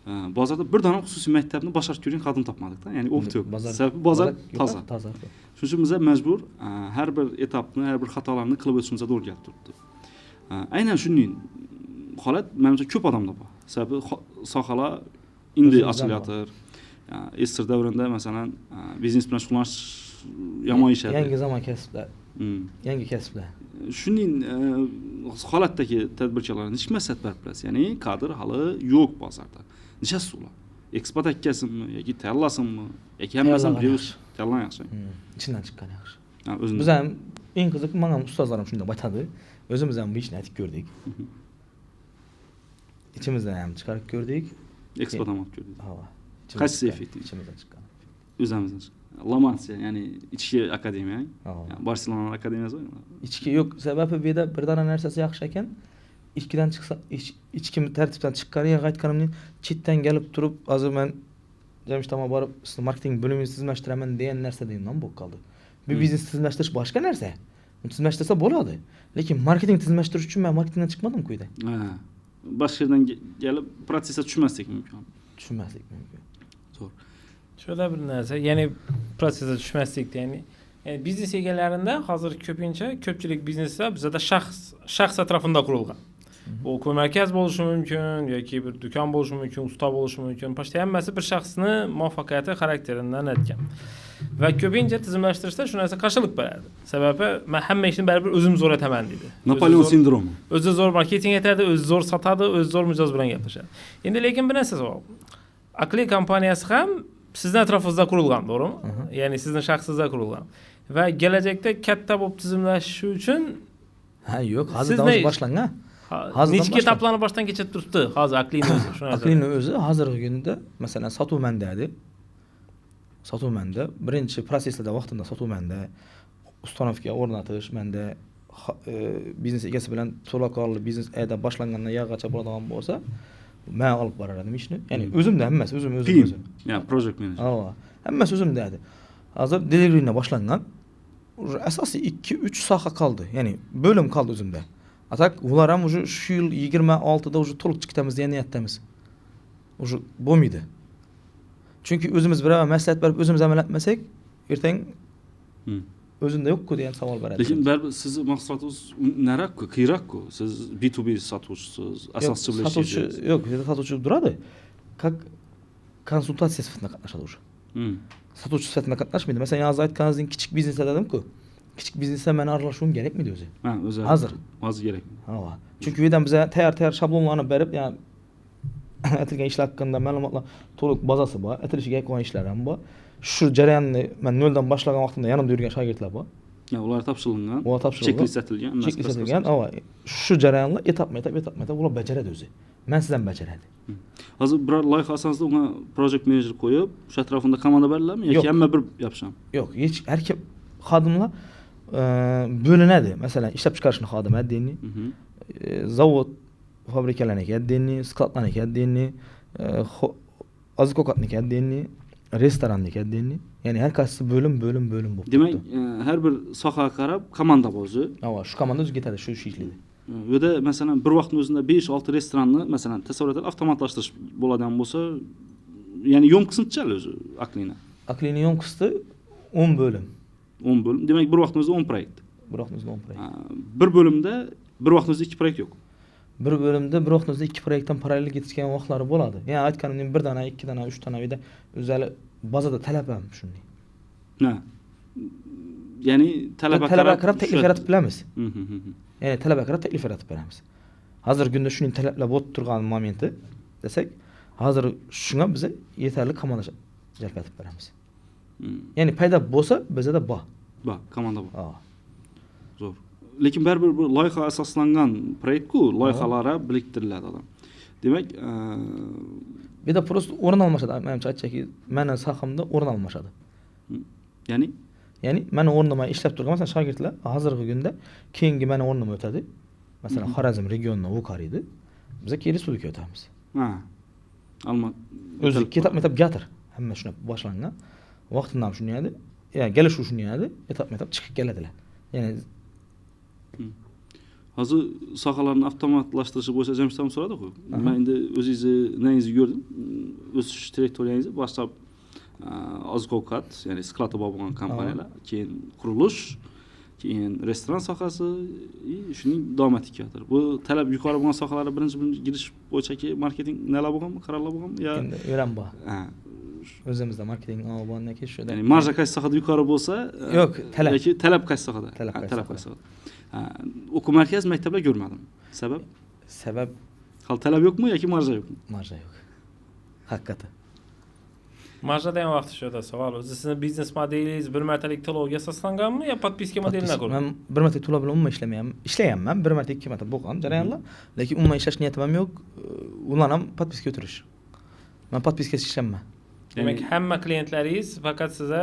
Bozorda bir dana xususiy maktabni boshqarib yurgan xodim topmadik-da. Ya'ni opt yo'q. Sababi bozor toza. Toza. Shuning uchun biz majbur har bir etapni, har bir xatolarni qilib o'tishimizga to'g'ri kelib turibdi. Aynan shunday holat menimcha ko'p odamda bor. Sababi sohalar endi ochilayotir. Eski davrida masalan biznes bilan shug'ullanish yomon ish edi. Yangi zamon kasblar. Yangi kasblar. Shuning holatdagi tadbirkorlarga necha maslahat berib turasiz? Ya'ni kadr hali yo'q bozorda. Nechasi ular? Eksport etkasinmi yoki tanlasinmi? Yoki hammasini biroz tanlan yaxshi. İçinden chiqqan yaxshi. O'zimiz Biz ham eng qiziq menga ustozlarim shunday aytadi. O'zimiz ham bu ishni aytib ko'rdik. İçimizden ham chiqarib ko'rdik. eksport ham olib ko'rdik. Ha. Qaysi effektiv? İçimizden chiqqan. O'zimizdan. Lamansiya, ya'ni ichki akademiya. Ha. Barselona akademiyasi. İchki yo'q, sababi bu yerda bir dana narsasi yaxshi ekan. İchkidan chiqsa, ichki tartibdan chiqqaniga aytganimni chetdan kelib turib, hozir men Jamshitama borib, sizni marketing bo'limini tizimlashtiraman degan narsa deyimdan bo'lib qoldi. Bu biznes tizimlashtirish boshqa narsa. Uni tizimlashtirsa bo'ladi. Lekin marketing tizimlashtirish uchun men marketingdan chiqmadim quyda. Ha. Boshqa yerdan kelib protsessga tushmaslik mumkin. Tushunmaslik mumkin. Zo'r. Şöyle bir narsa, ya'ni prosesga tushmaslik, ya'ni biznes egalarida hozir ko'pchilik bizneslar bizda shaxs atrofida qurilgan. Bu ko'markaz bo'lishi mumkin yoki bir do'kon bo'lishi mumkin, usta bo'lishi mumkin. Pochta hammasi bir shaxsni muvaffaqiyati xarakteridan o'tgan. Va ko'pincha tizimlashtirishda shu narsa qarshilik beradi. Sababi men hamma ishni baribir o'zim zo'r etaman deydi. Napoleon sindromi. O'zi zo'r marketing etadi, o'zi zo'r sotadi, o'zi zo'r mijoz bilan gaplashadi. Endi lekin bir narsa bor. Aqli kompaniyasi ham sizning atrofingizda qurilgan, to'g'rimi? Ya'ni sizning shaxsingizda qurilgan. Va kelajakda katta bo'lib tizimlashishi uchun Ha, yo'q, hozirdan o'zi boshlangan. Nechta etaplarni boshdan kechirib turibdi hozir Aqlining o'zi. Shu narsa. Aqlining o'zi hozirgi kunda masalan sotuvmanda edi. Sotuvmanda birinchi proseslarda vaqtida sotuvmanda ustanovga o'rnatish, menda biznes egasi bilan to'laqonli biznes ayda boshlangandan yog'gacha bo'ladigan bo'lsa, men olib borardim ishni. Ya'ni o'zimda hammasi o'zim. Ya, project manager. Ha, hammasi o'zimda edi. Hozir delivery'ni boshlangan. Asosiy 2-3 soha qoldi. Ya'ni bo'lim qoldi o'zimda. Atak ular ham shu yil 26da to'liq chiqamiz degan niyatdamiz. Bo'lmaydi. Chunki o'zimiz birava maslahat berib o'zimiz amal etmasak, ertang o'zimda yo'q-ku degan savol beradi. Lekin baribir sizni mahsulotingiz naroq-ku, qiyroq-ku. Siz B2B sotuvchisiz, asoschi bilan ishlaysiz. Yo'q, sotuvchi turadi. Как konsultatsiya sifatida qatnashadi o'sha. Sotuvchi sifatida qatnashmaydi. Masalan, hozir aytganingizdek kichik biznesda dedim-ku. Kichik biznesda men aralashishim kerakmidi o'zi? Ha, o'zi. Hozir kerak. Ha. Chunki bu yerdan biz tayyor shablonlarni berib, ya'ni aytilgan ishlar haqida ma'lumotlar to'liq bazasi bor, aytilishiga qo'ygan ishlar ham bor. Shu jarayonni men noldan boshlagan vaqtimda yanimda yurgan shogirdlar bor. Ya, ular topshirilgan. Ular topshirilgan. Checklist etilgan. Checklist etilgan. Shu jarayonni etap-etap ular bajaradi o'zi. Men sizdan bajaradi. Hozir biror loyiha asosida unga project manager qo'yib, o'sha atrofida komanda beriladimi yoki hamma bir yopisham? Yo'q, hech har kim xodimlar bo'linadi. Masalan, ishlab chiqarishni xodimi отдельный, zavod fabrikalarniki отдельный, skladlarniki отдельный, oziq-ovqatniki отдельный, restoranniki отдельный. Ya'ni har qaysi bo'lim bo'lib. Demak, har bir sohaga qarab komanda bor o'zi. Ha, shu komanda o'zi ketadi, shu ishlaydi. Bu yerda masalan bir vaqtning o'zida 5-6 restoranni masalan tasavvur etib avtomatlashtirish bo'ladigan bo'lsa, ya'ni yo'mqisini o'zi Aqlini. Aqlini yo'mqisdi 10 bo'lim. 10 bo'lim. Demak, bir vaqtning o'zida 10 proyekt. Bir vaqtning o'zida 10 proyekt. Bir bo'limda bir vaqtning o'zida 2 proyekt yo'q. Bir bo'limda bir vaqtning o'zida 2 proyektdan parallel ketgan vaqtlari bo'ladi. Ya'ni aytganimdek 1 dana, 2 dana, 3 dana vida o'zali bazada talab ham shunday. Ha. Ya'ni talabga qarab taklif yaratib bilamiz. Ya'ni talabga qarab taklif yaratib beramiz. Hozirgi kunda shuning talablar bo'lib turgan momenti desak, hozir shunga biz yetarli komanda jalb etib beramiz. Ya'ni paydo bo'lsa, bizda bor. Bor, komanda bor. Ha. Zo'r. Lekin baribir bu loyiha asoslangan proyekt-ku, loyihalari biriktiriladi odam. Demak, bu yerda prosta o'rin almashadi. Menimcha aytchaki, meni sohamda o'rin almashadi. Ya'ni meni o'rnimda ishlab turgan masalan shogirdlar hozirgi kunda keyingi meni o'rnimga o'tadi. Masalan, Xorazm regionidan o'qariydi. Biz keyin respublika o'tamiz. Ha. O'zi ketib gatir. Hamma shuni boshlangan. Vaqtida ham shunday edi. Ya'ni kelishuv shunday edi. Etap chiqib keladilar. Ya'ni hozir sohalarni avtomatlashtirishi bo'yicha Jamshid ham so'radi-ku. Men endi o'zingizni nangizni ko'rdim. o'sish trayektoriyangizni boshlab oziq-ovqat, ya'ni sklad bo'lgan kompaniyalar, keyin qurilish, keyin restoran sohasi, shuning davom etib keladir. Bu talab yuqori bo'lgan sohalarga birinchi girish bo'yichaki marketing nelar bo'lganmi, qarorlar bo'lganmi? Endi o'ram bor. O'zimizda marketing bo'lgandan keyin shu. Ya'ni marja qaysi sohada yuqori bo'lsa, yo'q, talab. Yoki talab qaysi sohada? Talab qaysi sohada. O'quv markaz maktablar ko'rmadim. Sabab? Sabab hali talab yo'qmi yoki marja yo'qmi? Marja yo'q. Haqiqatan. Marja degan vaqt shuda savol. Sizni biznes modelingiz bir martalik to'lovga asoslanganmi yo podpiska modelini ko'rdingiz? Men bir martalik to'lov bilan umuman ishlamayman. Ishlayapman, bir marta ikki marta bo'lgan jarayonlar, lekin umuman ishlash niyatim ham yo'q. Ular ham podpiska o'tirish. Men podpiskasiz ishlayman. Demak, hamma klientlaringiz faqat sizga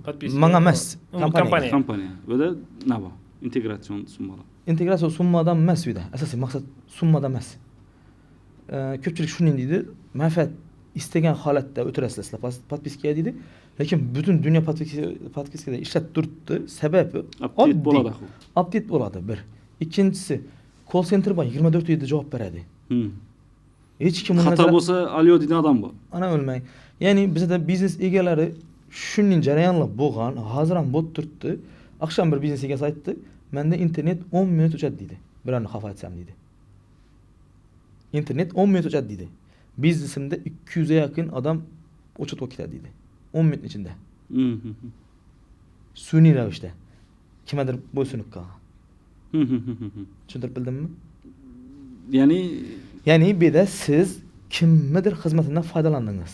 podpiska. Menga emas, kompaniya. Buda nima bor? Integratsion summalar. Integratsion summadan emas uyda. Asosiy maqsad summada emas. Ko'pchilik shuni deydi, manfaat istagan holatda o'tirasizlar podpiskaga deydi, lekin butun dunyo podpiskada ishlab turibdi. Sababi update bo'ladi. Update bo'ladi bir. Ikkinchisi, call center bor 24/7 javob beradi. Hech kim xato bo'lsa, alyo deydigan odam bor. Ana o'lmang. Ya'ni bizda biznes egalari shuning jarayonlar bo'lgan, hozir ham bo'lib turibdi. Oqshom bir biznes egasi aytdi, menda internet 10 minut o'chadi deydi. Birovni xafa etsam deydi. Internet 10 minut o'chadi deydi. Biznesimda 200 ga yaqin odam o'chirib ketadi deydi. 10 minut ichida. Sun'iy ravishda. Kimdir bo'ysunib qolgan. Tushuntirib bildimmi? Ya'ni bu yerda siz kimnidir xizmatidan foydalandingiz.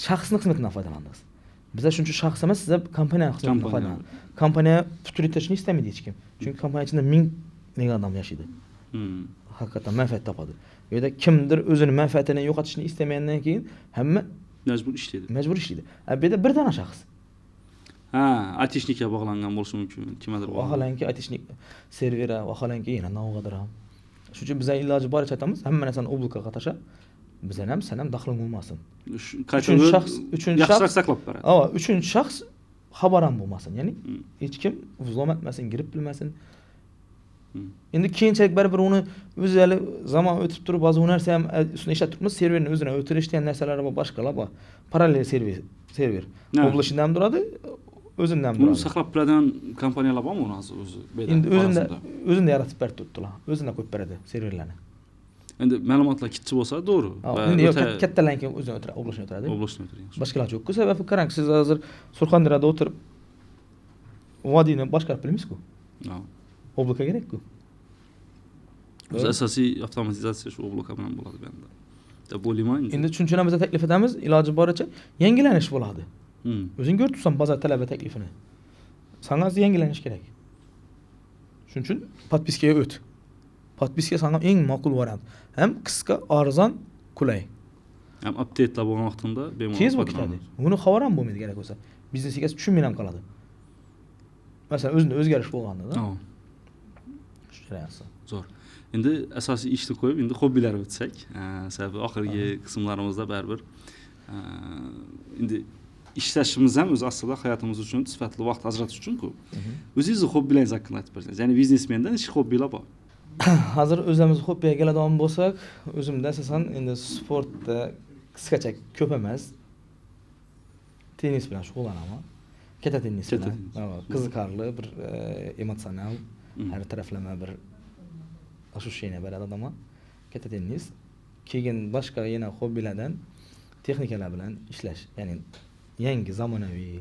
Shaxsning xizmatidan foydalandingiz. Bizlar shuncha shaxs emas, sizlar kompaniyaning xizmatidan foydalanamiz. Kompaniya putur yetishni istamaydi hech kim. Chunki kompaniya ichida 1000 odam yashaydi. Haqiqatan manfaat topadi. Bu yerda kimdir o'zini manfaatini yo'qotishni istamagandan keyin hamma majbur ishlaydi. Bu yerda bir dona shaxs. Atishnikka bog'langan bo'lishi mumkin. Kimdir bog'langan. Vaholanki atishnik serveri, vaholanki yana navg'adir ham. Shuning uchun biz iloji boricha aytamiz, hamma narsani oblakka tashlab, bizdan ham sen ham daxling bo'lmasin. Uchinchi shaxs saqlab beradi. Uchinchi shaxs xabar ham bo'lmasin. Ya'ni hech kim vzlom etmasin, girib bilmasin. Endi keyinchalik baribir uni o'zi hali zamon o'tib turib, ba'zi narsa ham ustida ishlatib turibmiz, serverni o'zini o'tirish degan narsalar bor, boshqalar bor. Parallel server. Oblashidan ham turadi, o'zimdan ham turadi. Buni saqlab turadigan kompaniyalar bormi hozir o'zi? Endi o'zini yaratib berib turibdilar. O'zini qo'yib beradi serverlarni. Endi ma'lumotlar kichik bo'lsa, to'g'ri. Endi kattalarniki o'zini oblashini o'tiradi. O'tiradi. Boshqalar yo'q-ku, sababi qarang, siz hozir Surxondaryoda o'tirib vodiyni boshqarib bilmaysiz-ku. Oblaka kerak-ku. O'zi asosiy avtomatizatsiya shu oblaka bilan bo'ladi bunda. Deb o'ylayman. Endi tushunchamizni taklif etamiz, iloji boricha yangilanish bo'ladi. O'zing ko'rib tursan bozor talab taklifini. Sana yangilanish kerak. Shuning uchun podpiskaga o't. Podpiska sana eng ma'qul variant. Ham qisqa, arzon, qulay. Ham update'lar bo'lgan vaqtida bemalol. Tez ketadi. Buni xabar ham bo'lmaydi kerak bo'lsa. Biznes egasi tushunmay ham qoladi. Masalan, o'zida o'zgarish bo'lganda-da. Shu jarayonsi. Zo'r. Endi asosiy ishni qo'yib, endi hobbilarga o'tsak, sababi oxirgi qismlarimizda baribir endi ishlashimiz ham o'zi aslida hayotimiz uchun sifatli vaqt ajratish uchun-ku. O'zingizning hobbilaringiz haqida aytib bersangiz. Ya'ni biznesmenda necha hobbilar bor? Hozir o'zimiz hobbiga keladigan bo'lsak, o'zimda asosan endi sportda qisqacha ko'p emas. Tennis bilan shug'ullanaman. Katta tennis bilan. Qiziqarli, bir emotsional, har taraflama bir ощущение beradi odamga. Katta tennis. Keyin boshqa yana hobbilardan texnikalar bilan ishlash, ya'ni yangi zamonaviy,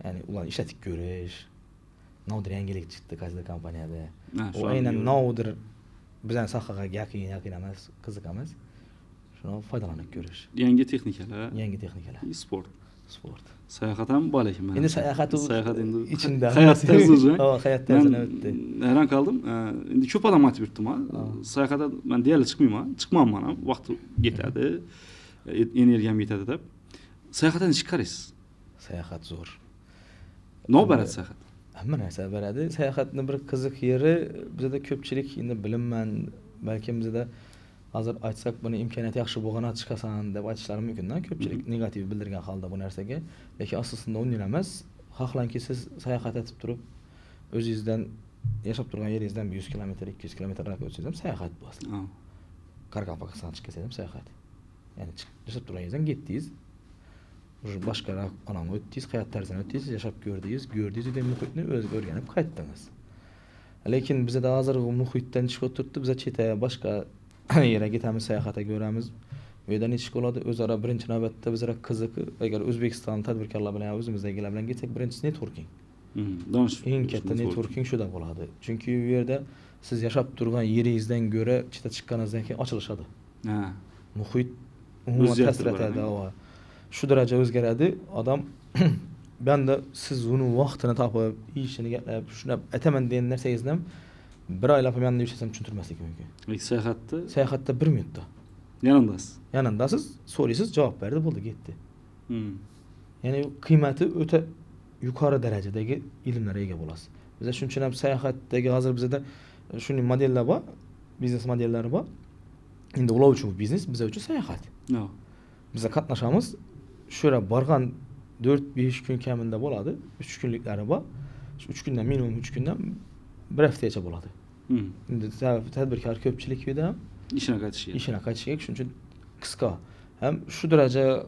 ya'ni ularni ishlatib ko'rish. Nodir yangilik chiqdi qaysi kompaniyada. U aynan nodir bizning sohaga yaqin emas, qiziq emas. Shuni foydalanib ko'rish. Yangi texnikalar. Sport. Sayohat ham bor ekan. Endi sayohat endi ichida. Hayot tarzi. Hayot tarzini o'tdi. Hayron qoldim. Endi ko'p odam aytib yuribdi-man. Sayohatda men deyarli chiqmayman ham. Vaqt yetadi. Energiyam yetadi deb. Sayohatdan nechta qaraysiz? Sayohat zo'r. Nima beradi sayohat? Hamma narsa beradi. Sayohatning bir qiziq yeri bizda ko'pchilik endi bilinman, balki bizda hozir aytsak buni imkoniyati yaxshi bo'lganda chiqasan deb aytishlari mumkin-da. Ko'pchilik negativ bildirgan holda bu narsaga, lekin asosida unday emas. Xohlanki siz sayohat etib turib, o'zingizdan yashab turgan yeringizdan 100 km, 200 km rakib o'tsangiz ham sayohat bu aslida. Qarqan Pokistonga chiqsangiz ham sayohat. Yani yaşap turgan yerden getdiyiz. Уже başka alan ötdüyiz, hayat tarzına ötdüyiz, yaşap gördüyiz de muhitni özgü öğrenip qaytdınız. Lekin bize de hazır bu muhitden çıkıp oturttu, bize çete başka yere gitamiz, seyahate göremiz. Öýden içik bolady, özara birinci navbatda bizlere kızık, eger Özbekistan tadbirkarlar bilen özümizdegiler bilen gitsek birinçisi networking. Eng katta networking şuda bolady. Çünkü bu yerde siz yaşap turgan yeringizden göre çete çıkkanızdan keyin açılışady. Ha. Muhit umuman täsir etadi. Şu derece özgeredi. Adam ben de siz bunun vaktini tapıp, işini getlep, şuna etemen diyen nerseyizden bir aylap yanında yürüsem çüntürmeslik mümkün. Seyahatte? Seyahatte 1 minutta. Yanındasız? Yanındasız, soruyorsunuz, cevap verdi, buldu, gitti. Yani kıymeti öte yukarı derecedeki ilimlere ege bolasız. Bize şunun için hep seyahatteki hazır bize de şunun modeller var, biznes modelleri var. Şimdi ulav için bu biznes, bize için seyahat. No. Bize katnaşamız, şöyle bargan 4-5 gün keminde boladı. 3 günlükleri var. 3 günden minimum 3 günden bir haftaya boladı. Şimdi tedbirkar köpçülük de işine kaçışıyor. İşine kaçışıyor. Şunun için kıska. Hem şu derece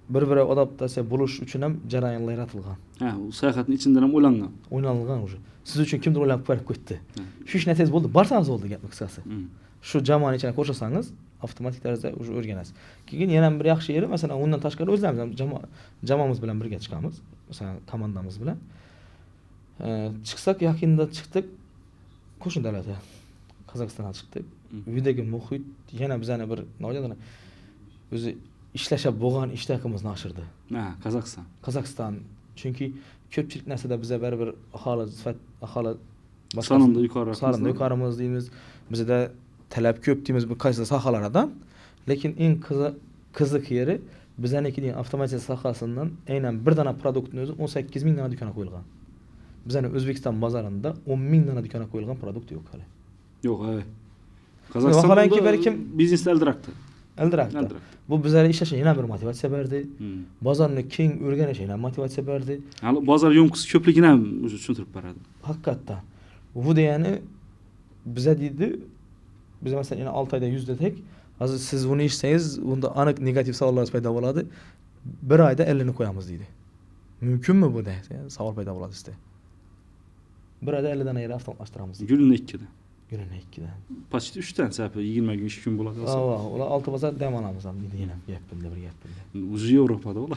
bir-bire adaptasiya buluş üçün hem jarayanlar yaratılgan. Ha, o seyahatin içinden hem oynangan. Oynanılgan uje. Siz üçün kimdir oynap koyup ketdi. Şu iş netez boldu. Barsanız oldu gapmy kıskası. Şu jamanın içine koşasanız avtomatik tarzda uje öğrenesiz. Keyin yana bir yaxşı yeri, mesela ondan taşqari özlerimiz jamamız bilen birge çıkamız. Mesela komandamız bilen. Çıksak yakında çıktık. Koşun davlete. Kazakistan'a çıktık. Videgi muhit yana bizane bir nojadana özü işleşe boğan iştakımız naşırdı. Ha, Kazakistan. Kazakistan. Çünkü köpçülük näsede bize bir ahalı sıfat ahalı sanımda yukarı. Sanımda yukarımız deyimiz. Bize de talep köp deyimiz bu kaysa sahalardan. Lekin en kızık yeri bizden iki diyen avtomatik sahasından aynen bir dana produktun özü 18.000 dana dükana koyulgan. Bizden Özbekistan bazarında 10.000 dana dükana koyulgan produkt yok hali. Yok evet. Kazakistan'da belki biznes eldirakta. Eldirakta. Bu bizlere işleşen yine bir motivasiya berdi. Bazarını keng örgene şeyine motivasiya berdi. Yani bazar yomkusu köpligine düşüntürüp baradı. Hakikaten. Bu da yani bize dedi, bize mesela yine 6 ayda 100 tek. Hazır siz bunu işseniz, bunda anık negatif savallar payda oladı. Bir ayda 50'ni koyamız dedi. Mümkün mü bu da? Yani saval payda oladı işte. Bir ayda 50'den yere avtomatlaştıramız. Gününe 2'de. Gününe 2'de. Paçta 3 tane sefer 20 gün 2 gün buladı. Ola 6 bazar dem anamız aldı yine. Yapıldı. Uzu Avrupa'da ola.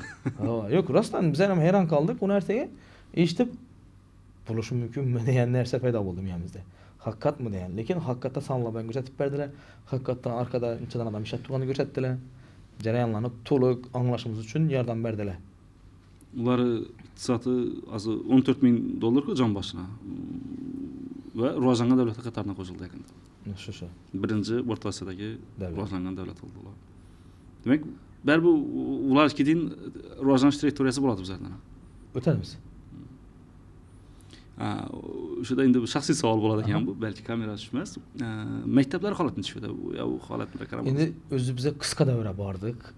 Yok rastan biz hem hayran kaldık bu nerseye. İşte buluşu mümkün mü diyen nerse payda buldum yanımızda. Hakikat mı diyen. Lekin hakikatta sanla ben gözetip verdiler. Hakikatten arkada içten adam işe tuğanı gözettiler. Jarayanlarını toluk anlaşımız için yardım verdiler. Uları iktisatı azı $14.000 ko can başına. Ve Rojanga devleti katarına koşuldu yakında. Şu. Birinci Orta Asya'daki Rojanga devleti oldular. Demek bu ular kedin Rojanga teritoriyası buladı bizlerden. Ötemiz. Şurada indi bir şahsi savol boladı ekan bu, belki kamera düşmez. Mektepler holatını düşüyordu bu. Ya bu holatlara qaramaz. Endi özü bize kıska davra bardık.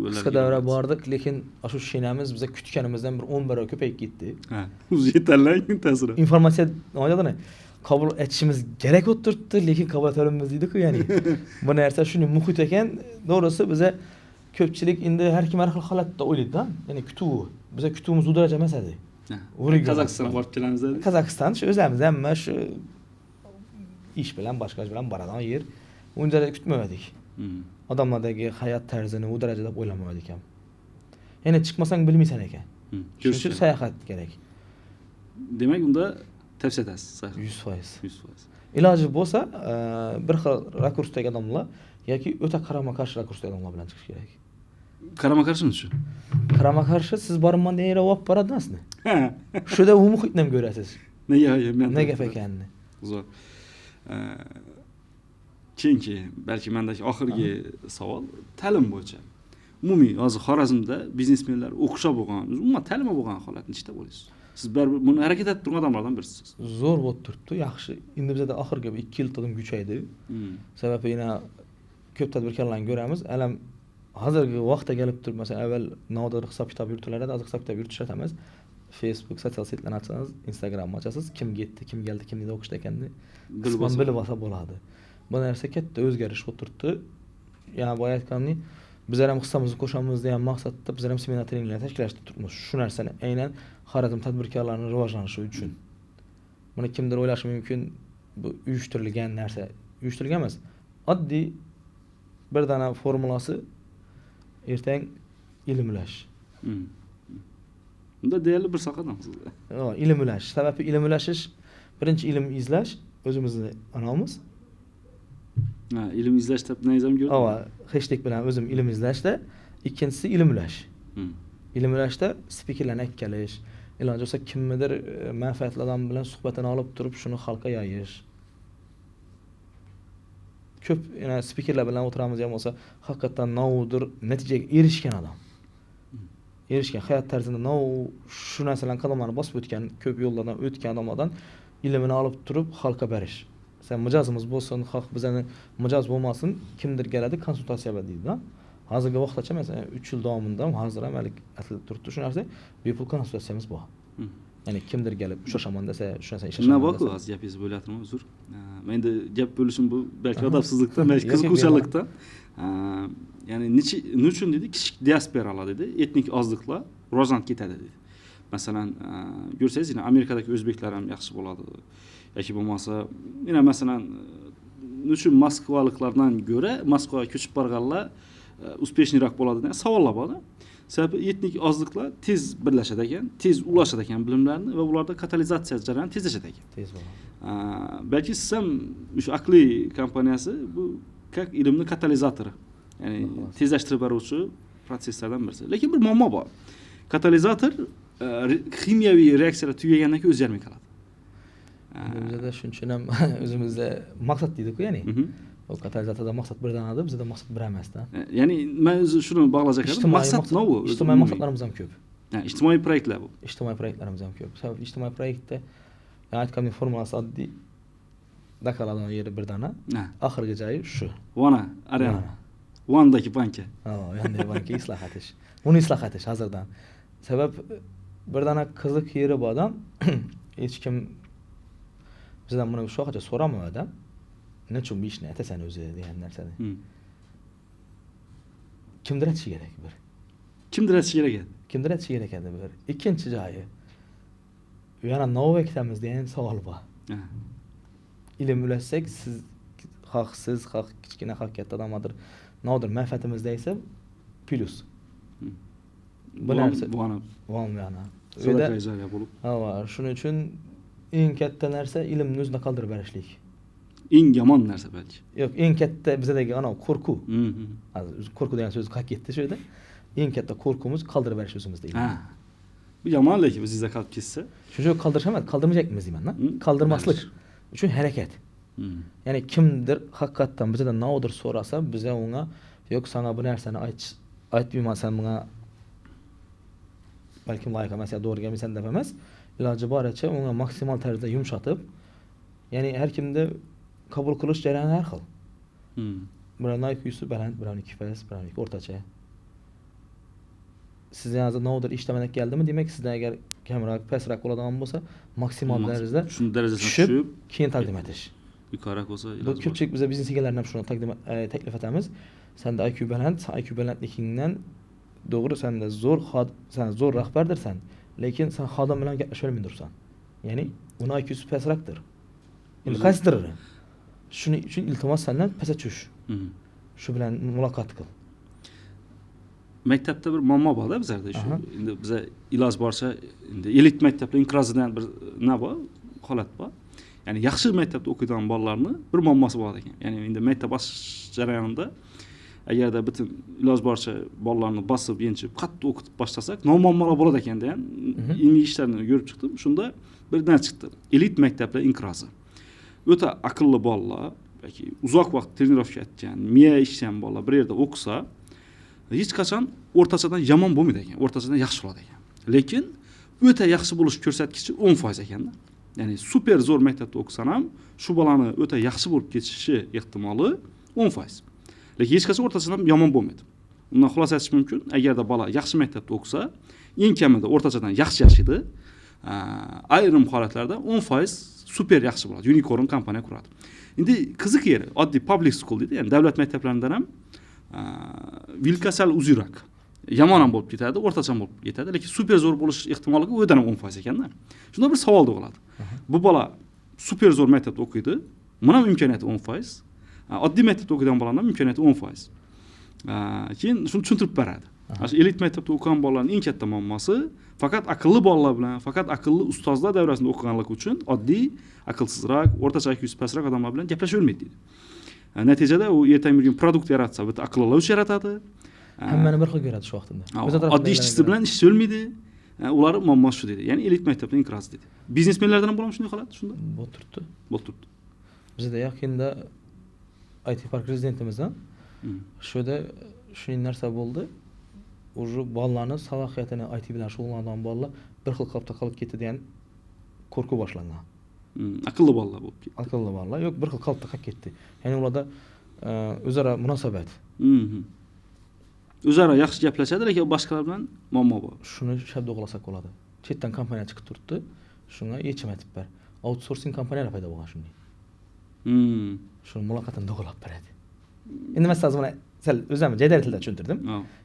Kıska davra bardık, lekin aşı şeynemiz bize kütkenimizden bir 10 bara köpek gitti. Ha. Yeterli tasira. İnformasiya ne? Kabul etişimiz gerek oturttu, lekin kabul etmemiz dedik yani. Bu nerse şunu muhit eken, doğrusu bize köpçülük indi her kim her halatda oyladı da. Yani kütüğü. Bize kütüğümüz o derece mesele. Kazakistan'a barıp gelenizde. Kazakistan şu özlemizde ama şu iş bilen başka bilen baradan yer. Onca da kütmemedik. Adamlardaki hayat tarzını o derecede oylamadık hem. Yani çıkmasan bilmeysen eken. Çünkü seyahat gerek. Demek bunda tavsiye etasiz. 100%. 100%. İlacı bolsa bir xil rakursdagi adamlar yoki o'ta qarama-qarshi rakursdagi adamlar bilan chiqish kerak. Qarama-qarshi şu? Qarama-qarshi siz borman degan yere olib boradingizmi? Ha. Shuda u muhitni ham ko'rasiz. Ne gap ekanini. Zo'r. Keyingi, balki mendagi oxirgi savol ta'lim bo'yicha. Umumiy hozir Xorazmda biznesmenlar o'qisha bo'lgan, umuman ta'limi bo'lgan holatni ichida bo'lasiz. Siz buni harakat etib turgan odamlardan birisiz. Zo'r bo'lib turibdi, yaxshi. Endi bizda oxirgi 2 yil to'dim kuchaydi. Sababi yana ko'p tadbirkorlarni ko'ramiz. Alam hozirgi vaqtda kelib turib, masalan, avval nodir hisob-kitob yuritilardi, hozir hisob-kitob yuritishlar emas. Facebook sotsial saytlarni ochsangiz, Instagram ochasiz, kim ketdi, kim keldi, kim nima o'qishda ekanini bilib olsa bo'ladi. Bu narsa katta o'zgarish bo'lib turibdi. yani bu aytganny bizler hem kısamızı koşamız diyen maksatda bizler hem seminer treningler teşkilleştirip turmuş. Şu narsani aynen haradım tadbirkarlarının rivajlanyşy üçin. Bunu kimdir oylaşy mümkin bu uyuşturulgan narsa. Uyuşturulgan emas. Addi bir dana formulasy erteň ilimlaş. Bunda değerli bir sakadansız. İlimlaş. Sebebi ilimlaşyş birinci ilim izlaş özümüzni anamız. İlim izleş tep neyzem gördüm. Ama hashtag bilen özüm ilim izleşte, ikincisi ilimlaş. İlimlaşda spikerlerine ekkeliş, ilacı olsa kimmedir menfaatli adam bilen suhbatını alıp durup şunu halka yayış. Köp yani spikerler bilen oturamız yam olsa hakikaten naudur neticeye erişken adam. Erişken hayat tarzında nau şu narsalarni kadamlarını basıp ötken, köp yollardan ötken adamlardan ilimini alıp durup halka beriş. Sen mıcazımız bolsun, halk bizden mıcaz bolmasın, kimdir geledi konsultasiya berdi da. Hazırki wagtlaça mesela 3 yıl dowamında hazır amelik atılyp turupdy şu narsa bepul konsultasiyamız bu. Yani kimdir gelip şu şaman dese, şu narsa işe şaman dese. Ne bakı az yapyz bölätrim özür. Men de gap bölüşüm bu belki adapsızlıktan, belki kızgınçylyktan. Yani niçin dedi kiçik diaspora dedi, etnik azlıkla rozant ketedi dedi. Mesela görseniz yine Amerika'daki Özbekler hem yaxşı boladı. Yoki bolmasa yine mesela niçin Moskvalıklardan göre Moskvaya köçüp barganlar uspешныйраак bolady degan savollar bor. Sebebi etnik azlıkla tez birleşedi eken, tez ulaşады eken bilimlerini ve ularda katalizasiya jarayony tezleşedi eken. Tez boladi. Belki sizem şu akli kampaniyası bu как ilimni katalizatoru. Yani tezleştirip baruvchi proseslerden birisi. Lekin bir muammo bor. Katalizator kimyaviy reaksiyalar tugagandan keyin o'zgarmay qoladi. Bizde şunçun hem özümüzde maksat dedik yani. O katalizatorda maksat bir danadı, bizde maksat bir emas da. Yani men şunu bağlayacak edim. Maksat ne bu? İçtimai maksatlarımız hem köp. Yani içtimai proyektler bu. İçtimai proyektlerimiz hem köp. Sebep içtimai proyektde aytganymdek formulası addi dakaladan yeri bir dana. Ahırgı jayı şu. Vana, araya. Van'daki banka. Yani banka islahat iş. Bunu islahat iş hazırdan. Sebep bir dana kızık yeri bu adam. Hiç kim bizden bunu şu wagtça soramıyor adam. Neçün bir iş ne sen özü diyen narsani. Kimdir etişi gerek bir. Kimdir etişi gerek? Kimdir etişi gerek edi bir. İkinci jayı. Yana nova ekitemiz diyen savol var. İlim ületsek siz haqsız, haq kichkina haqiqat adamadır. Nodir menfaatimizda plus. Bu narsa yana. Sadaka ijariya bolup. Ha, şunun üçün eng katta narsa ilimni o'zida qoldirib berishlik. Eng yomon narsa belki. Yo'q, eng katta bizdagi ana qo'rquv. Qo'rquv degan so'z qolib ketdi shu yerda. Eng katta qo'rquvimiz qoldirib berish o'zimizda. Bu yomon lekin bizda qolib ketsa. Shuncha qoldirish emas, qoldirmayapmiz deyman-da. Qoldirmaslik uchun harakat. Yani kimdir haqiqatan bizdan navodir so'rasa, biza unga yo'q sana bu narsani aytmayman bunga balkim loyiq emas yo to'g'ri kelmaysan deb emas. Iloji boricha unga maksimal tarzda yumshatib, ya'ni har kimda qabul qilish jarayoni har xil. Birovning IQ'si baland, birovning kifayat, birovning o'rtacha. Sizdan hozir navodir ishlamadan keldimi, demak sizdan agar kamroq, pastroq bo'ladigan bo'lsa, maksimal darajada shun darajasiga tushib, keyin taqdim etish. Yuqori bo'lsa, bu ko'pchilik biz biznes egalaridan shuni taklif etamiz. Senda IQ baland, sen IQ balandligingdan doğru sende sen zo'r rahbardirsan, lekin sen xodim bilan gaplashib olmaydirsan. Ya'ni uni IQ'si pastroqdir. Endi qaysidir? Shuning uchun iltimos sendan pastga tush. Shu bilan muloqot qil. Maktabda bir muammo bor-da bizlarda shu. Endi biza iloj boricha endi elit maktablar inqirozidan bir nima bor? Holat bor. Yani yaxshi maktabda o'qiydigan bolalarni bir muammosi bor ekan. Ya'ni endi maktab bosqich jarayonida agarda bütün iloj boricha bolalarni bosib, yenchib, qattiq o'qitib boshlasak, muammolar bo'ladi ekan degan ilmiy ishlarni ko'rib chiqdim. Shunda bir narsa chiqdi. Elit maktablar inqirozi. O'ta aqlli bolalar, yoki uzoq vaqt trenirovka etgan, miya ishlagan bolalar bir yerda o'qisa, hech qachon o'rtachadan yomon bo'lmaydi ekan, o'rtachadan yaxshi bo'ladi ekan. Lekin o'ta yaxshi bo'lish ko'rsatkichi 10% ekanda. Yani super zo'r maktabda o'qisan ham, shu bolani o'ta yaxshi bo'lib ketishi ehtimoli 10%. Lekin hech qachon o'rtachadan yomon bo'lmaydi. Undan xulosa etish mumkin, agarda bola yaxshi maktabda o'qisa, eng kamida o'rtachadan yaxshi yashaydi. Ayrim holatlarda 10% super yaxshi bo'ladi. Unicorn kompaniya quradi. Endi qiziq yeri, oddiy public school deydi, ya'ni davlat maktablaridan ham vilkasal uzyurak. Yomon ham bo'lib ketadi, o'rtacha bo'lib ketadi, lekin super zo'r bo'lish ehtimolligi o'dan 10% ekanda. Shunda bir savol tug'iladi. Bu bola super zo'r maktabda o'qiydi, mana imkoniyati 10%. Oddiy maktabda o'qigan bolaning imkoniyati 10%. Keyin shuni tushuntirib beradi. Shu elit maktabda o'qigan bolaning eng katta muammosi faqat aqlli bolalar bilan, faqat aqlli ustozlar davrasida o'qiganligi uchun oddiy, aqlsizroq, o'rtacha IQsi pastroq odamlar bilan gaplashavermaydi deydi. Natijada u ertaga bir kun produkt yaratsa, bitta aqllovchi yaratadi. Hammani bir xil ko'radi shu vaqtida. Oddiy ishchisi bilan ishlayolmaydi. Ular muammo shu dedi. Ya'ni elit maktabning inqirozi dedi. Biznesmenlardan ham bo'ladimi shunday holat? Shunda bo'lib turibdi. Bo'lib turibdi. Bizda yaqinda IT park rezidentimizdan shuda shuning narsa bo'ldi. Уже bolalarni salohiyatini IT bilan shug'ullanadigan bolalar bir xil qolipda qolib ketdi degan qo'rquv boshlangan. Aqlli bolalar bo'lib ketdi. Aqlli bolalar yo'q, bir xil qolipda qolib ketdi. Ya'ni ularda o'zaro munosabat. O'zaro yaxshi gaplashadi, lekin boshqalar bilan muammo bor. Shuni shabda o'g'lasak bo'ladi. Chetdan kompaniya chiqib turibdi, shunga yechim aytib ber. Outsourcing kompaniyalar paydo bo'lgan shunday. Shuni muloqotini to'g'rilab beradi. Endi masalan mana sal o'zim jadal tilda tushuntirdim.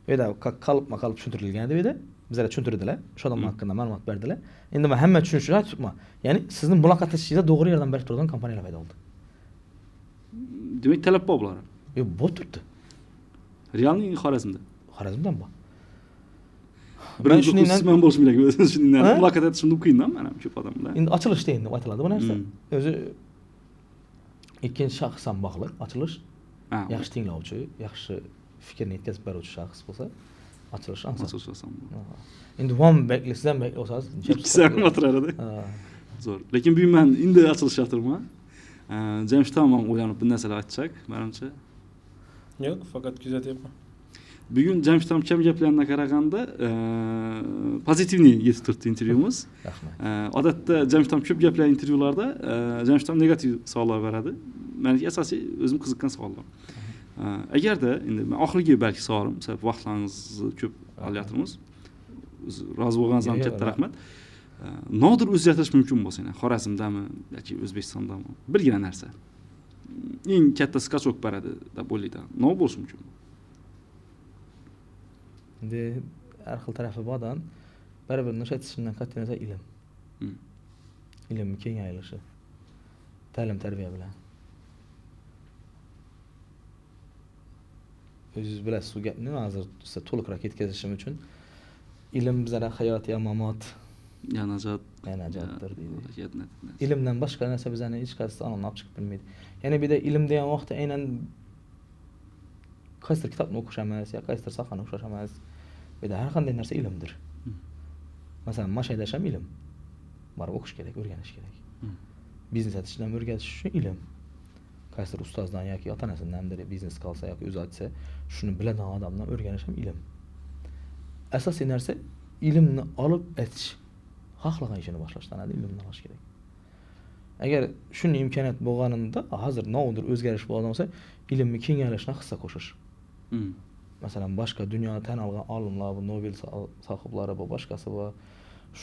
Bu yerda qalb tushuntirilgan edi. Bizlar tushuntirdilar. Shu odam haqida ma'lumot berdilar. Endi men hamma tushunishni aytibman. Ya'ni sizning muloqotlashishingizda to'g'ri yordam berib turadigan kompaniyalar paydo bo'ldi. Demak, talab bor bular. Yo'q, bo'lib turibdi. Realniy Xorazmda. Xorazmdan bor. Men shuningdan men bo'lishim kerak. Shuningdan muloqot etishim qiyindan men ham ko'p odam bilan. Endi ochilishda endi aytiladi bu narsa. O'zi ikkinchi shaxs ham bog'liq. Ochilish yaxshi tinglovchi, yaxshi fikrni yetkazib beruvchi shaxs bo'lsa, ochilish oson. Endi one backlistdan olsangiz, ikkisi ham o'tiradi. Zo'r. Lekin bu men endi ochilishayapman. Jamshid ham o'ylanib bu narsalar aytsak, menimcha. Yo'q, faqat kuzatyapman. Bugun Jamshid ham kam gaplarga qaraganda pozitivniy yetib turibdi intervyumiz. Rahmat. Odatda Jamshid ham ko'p gaplar intervyularda Jamshid ham negativ savollar beradi. Menga asosiy o'zim qiziqqan savollar. Agarda endi men oxirgi balki savolim, sabab vaqtlaringizni ko'p olyapmiz. Rozi bo'lganingiz uchun katta rahmat. Nodir o'zgartirish mumkin bo'lsa, Xorazmdami yoki O'zbekistondami birgina narsa. Eng katta skachok beradi deb o'ylayman. Nima bo'lishi mumkin? Endi har xil tarafi bordan baribir nashat ishimdan qat'iy nazar ilm. Ilmni kengayilishi. Ta'lim tarbiya bilan. O'zingiz bilasiz bu gapni hozir siz to'liqroq yetkazishim uchun ilm bizlar hayot ya mamot, ya najot, najotdir deydi. Ilmdan boshqa narsa bizani hech qaysi olib chiqib bilmaydi. Ya'ni bu yerda ilm degan vaqtda aynan qaysidir kitobni o'qish emas, yo qaysidir sohani o'qish emas. Bu yerda har qanday narsa ilmdir. Masalan, mashaydash ham ilm. Borib o'qish kerak, o'rganish kerak. Biznes etishdan o'rgatish uchun ilm. Qaysidir ustozdan yoki ota-onasidandir biznes qilsa yoki o'zi aytsa, shuni biladigan odamdan o'rganish ham ilm. Asosiy narsa ilmni olib aytish. Xohlagan ishini boshlashdan ilmni olish kerak. Agar shunday imkoniyat bo'lganida, hozir nodir o'zgarish bo'lgan bo'lsa, ilmni kengayishga hissa qo'shish. Masalan, boshqa dunyoda tan olgan olimlar, bu Nobel sohiblari, bu boshqasi va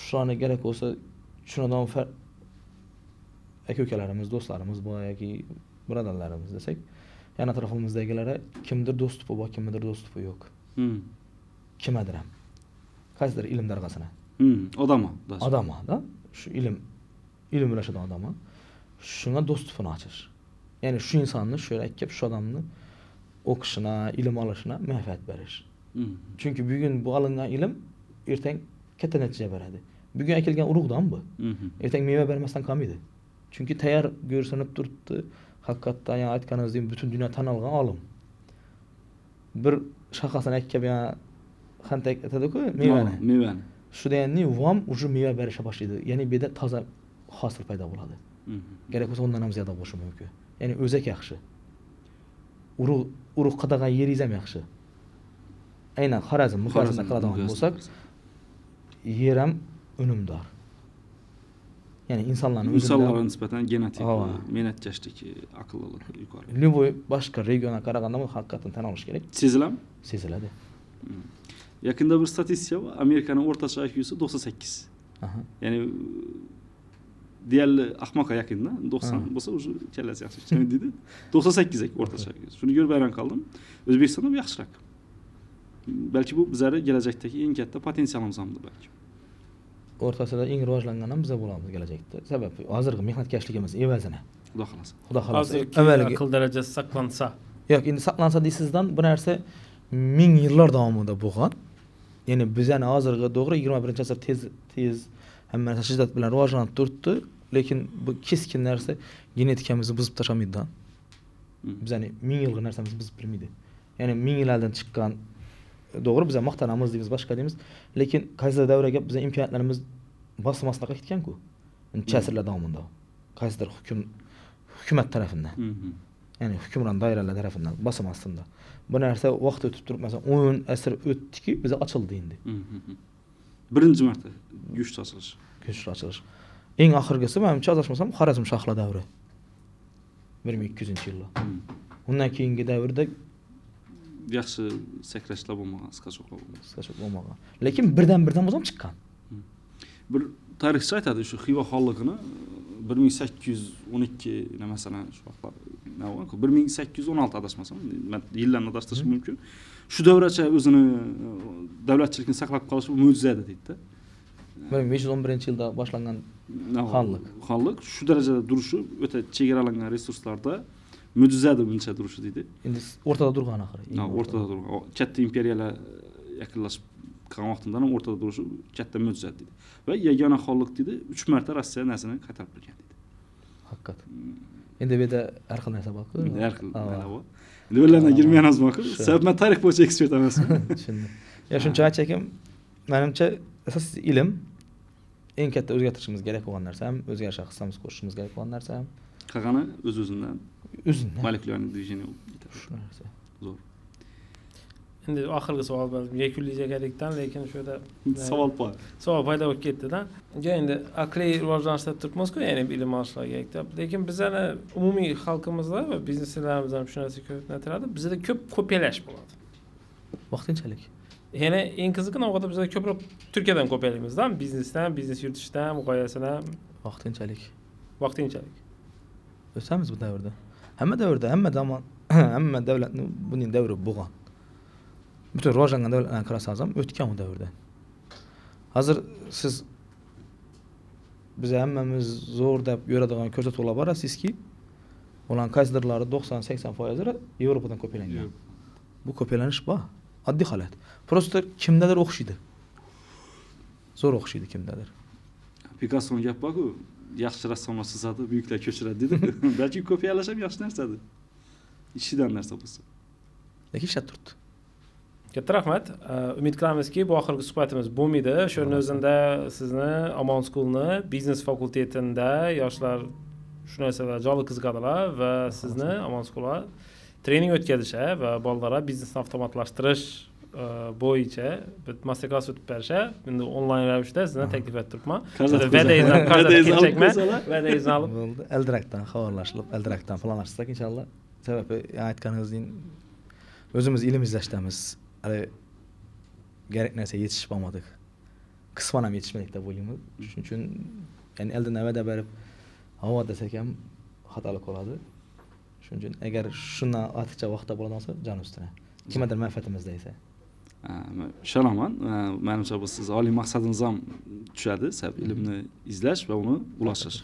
shuni kerak bo'lsa, shundan aka-ukalarimiz, do'stlarimiz bor yoki birodarlarimiz desak, yana atrofimizdagilara kimdir do'sti bor, kimdir do'sti yo'q. Kimdir ham. Qaysidir ilm darg'asini. Odamda, shu ilm bilashadigan odamga shunga do'stlikni ochish. Ya'ni shu insonni shu yerga kelib shu odamni o'qishina, ilm olishina manfaat berish. Chunki bugun bu olingan ilm ertaga katta natija beradi. Bugun akilgan urug'dan bu. Ertaga meva bermasdan qolmaydi. Chunki tayyor ko'rsinib turibdi. Haqiqatdan yana aytganingizdek butun dunyo tan olgan olim. Bir shaqasini aytib yana xantak aytadi-ku, mevani. Shu degani vam уже meva berisha boshlaydi. Ya'ni bu yerda toza hosil paydo bo'ladi. Kerak bo'lsa undan ham ziyoda bo'lishi mumkin. Ya'ni o'zak yaxshi. Urug' qadagan yeringiz ham yaxshi. Aynan Xorazm miqyosida qiladigan bo'lsak, yer ham unumdor. Ya'ni insonlarga nisbatan genetik, menatchashlik, aqllilik yuqori. Любой boshqa regionga qaraganda bu haqiqatan tan olish kerak. Seziladi? Seziladi. Yaqinda bir statistika bor. Amerikaning o'rtacha IQsi 98. Ya'ni deyarli ahmoqqa yaqin-da. 90 bo'lsa, уже kallasi yaxshi ishlamaydi deydi. 98 o'rtacha. Shuni ko'rib hayron qoldim. O'zbekistonda bu yaxshiroq. Balki bu bizlar kelajakdagi eng katta potensialimiz hamdir balki. O'rtasida eng rivojlangan ham biz bo'lamiz kelajakda. Sababi hozirgi mehnatkashligimiz evazini. Xudo xolasa. Xudo xolasa. Avvalgi aql darajasi saqlansa. Yo'q, endi saqlansa deysizdan bu narsa ming yillar davomida bo'lgan. Ya'ni bizani hozirgi to'g'ri 21-asr tez hamma narsa shiddat bilan rivojlanib turibdi, lekin bu keskin narsa genetikamizni buzib tashlamaydi-da. Bizani ming yillik narsamizni buzib bilmaydi. Ya'ni ming yillardan chiqqan to'g'ri biz maqtanamiz deymiz, boshqa deymiz, lekin qaysidir davraga bizning imkoniyatlarimiz bosmasdan ketgan-ku. Asrlar davomida. Qaysidir hukumat tarafidan. Ya'ni hukmron doiralar tarafidan bosim ostida. Bu narsa vaqt o'tib turib, masalan 10 asr o'tdiki, biz ochildi endi. Birinchi marta go'sht ochilish. Go'sht ochilish. Eng oxirgisi, menimcha adashmasam, Xorazm shohlar davri. 1200-yillar. Undan keyingi davrda yaxshi sakrashlar bo'lmagan, qisqachoqlar bo'lmagan. Lekin birdan o'zim chiqqan. Bir tarixchi aytadi, shu Xiva xonligini 1812 masalan shu vaqtlar 1816 adashmasam, men yillarni adashtirish mumkin. Shu davracha o'zini davlatchilikni saqlab qolishi bu mo'jiza edi deydi-da. 1511-yilda boshlangan xonlik shu darajada turishi, o'ta chegaralangan resurslarda mo'jizadir buncha turishi deydi. Endi o'rtada turgan axir. O'rtada turgan. Katta imperiyalar yaqinlashib qolgan vaqtida ham o'rtada turishi katta mo'jiza deydi. Va yagona xonlik deydi, 3 marta Rossiya narsani qaytarib bergan deydi. Haqiqat. Endi bu yerda har xil narsa bor-ku. Har xil narsa bor. Endi ulardan girmaymiz ma'qul. Sabab men tarix bo'yicha ekspert emasman. Tushundim. Ya shuncha aytchakim, menimcha asosiy ilm eng katta o'zgartirishimiz kerak bo'lgan narsa ham, o'zgarishga hissamiz qo'shishimiz kerak bo'lgan narsa ham. Qag'ani o'z-o'zidan molekulyarniy движение shu narsa. Zo'r. Endi oxirgi savol bilan yakunlayotganlikdan, lekin shu yerda savol paydo bo'lib ketdi-da. Endi aqliy rivojlanishda turibmiz-ku, ya'ni ilm olishlarga kerak. Lekin bizani umumiy xalqimizda va bizneschilarimiz ham shu narsa ko'p natiradi. Bizda ko'p kopiyalash bo'ladi. Vaqtinchalik. Ya'ni eng qiziqi navbatda bizda ko'proq Turkiyadan kopiyalaymiz-da, biznesdan, biznes yuritishdan, g'oyasidan. Vaqtinchalik. O'samiz bu davrda. Hamma davrda, hamma davlatning buning davri bo'lgan. Bütün rivojlangan davlatlarni qarasangiz ham o'tgan u davrda. Hozir siz biz hammamiz zo'r deb yuradigan ko'rsatuvlar bor, sizki ularning qaysidirlari 90-80% Yevropadan kopiyalangan. Bu kopiyalanish bor. Oddiy holat. Prosta kimdadir o'xshaydi. Zo'r o'xshaydi kimdadir. Picassoning gapi bor-ku, yaxshi rassomlar chizadi, buyuklar ko'chiradi dedi. Balki kopiyalash ham yaxshi narsadir. Ishidan narsa bo'lsa. Lekin ishlab turibdi. Katta rahmat. Umid qilamizki, bu oxirgi suhbatimiz bo'lmaydi. Shuning o'zida sizni Amon School'ni biznes fakultetida yoshlar shu narsaga joli qiziqadilar va sizni Amon School'ga trening o'tkazisha va bolalarga biznesni avtomatlashtirish bo'yicha masterclass o'tib berisha. Endi onlayn ravishda sizni taklif etib turibman. Va'dangizni olib bo'ldi. Eldirakdan xabarlashib, eldirakdan planlashsak inshaalloh. Sababi aytganingizdek o'zimiz ilm izlashdamiz. Hali kerak narsa yetishib olmadik. Qisman ham yetishmadik deb o'ylayman. Shuning uchun ya'ni eldan avada berib havo desak ham xatolik bo'ladi. Shuning uchun agar shundan ortiqcha vaqtda bo'ladigan bo'lsa, jon ustuna. Kimdir manfaatimizda esa. Ishonaman. Menimcha bu siz oliy maqsadingiz ham tushadi, sabab ilmni izlash va uni ulashish.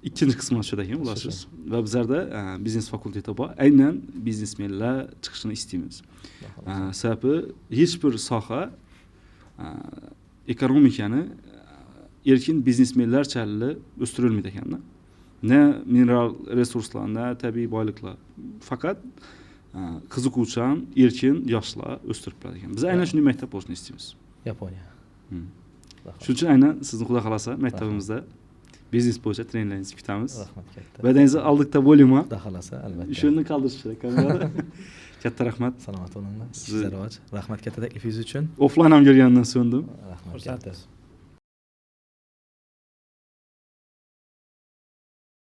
Ikkinchi qismi shuda ekan, ulashish. Va bizlarda biznes fakulteti bor. Aynan biznesmenlar chiqishini istaymiz. Sababi hech bir soha ekonomikani erkin biznesmenlarchalik o'stirilmaydi ekanda. Ne mineral resurslar, ne tabiiy boyliklar. Faqat qiziquvchan, erkin yoshlar o'stirib turadi ekan. Biz aynan shunday maktab bo'lishni istaymiz. Yaponiya. Shuning uchun aynan sizni xudo xolasa maktabimizda biznes bo'yicha treninglaringizni kutamiz. Rahmat katta. Va'dangizni oldikda bo'layman. Xudo xolasa, albatta. Shuni qoldirish kerak kamerada. Katta rahmat. Salomat bo'linglar. Sizlarga rahmat katta taklifingiz uchun. Offline ham ko'rganimdan so'ndim. Rahmat katta.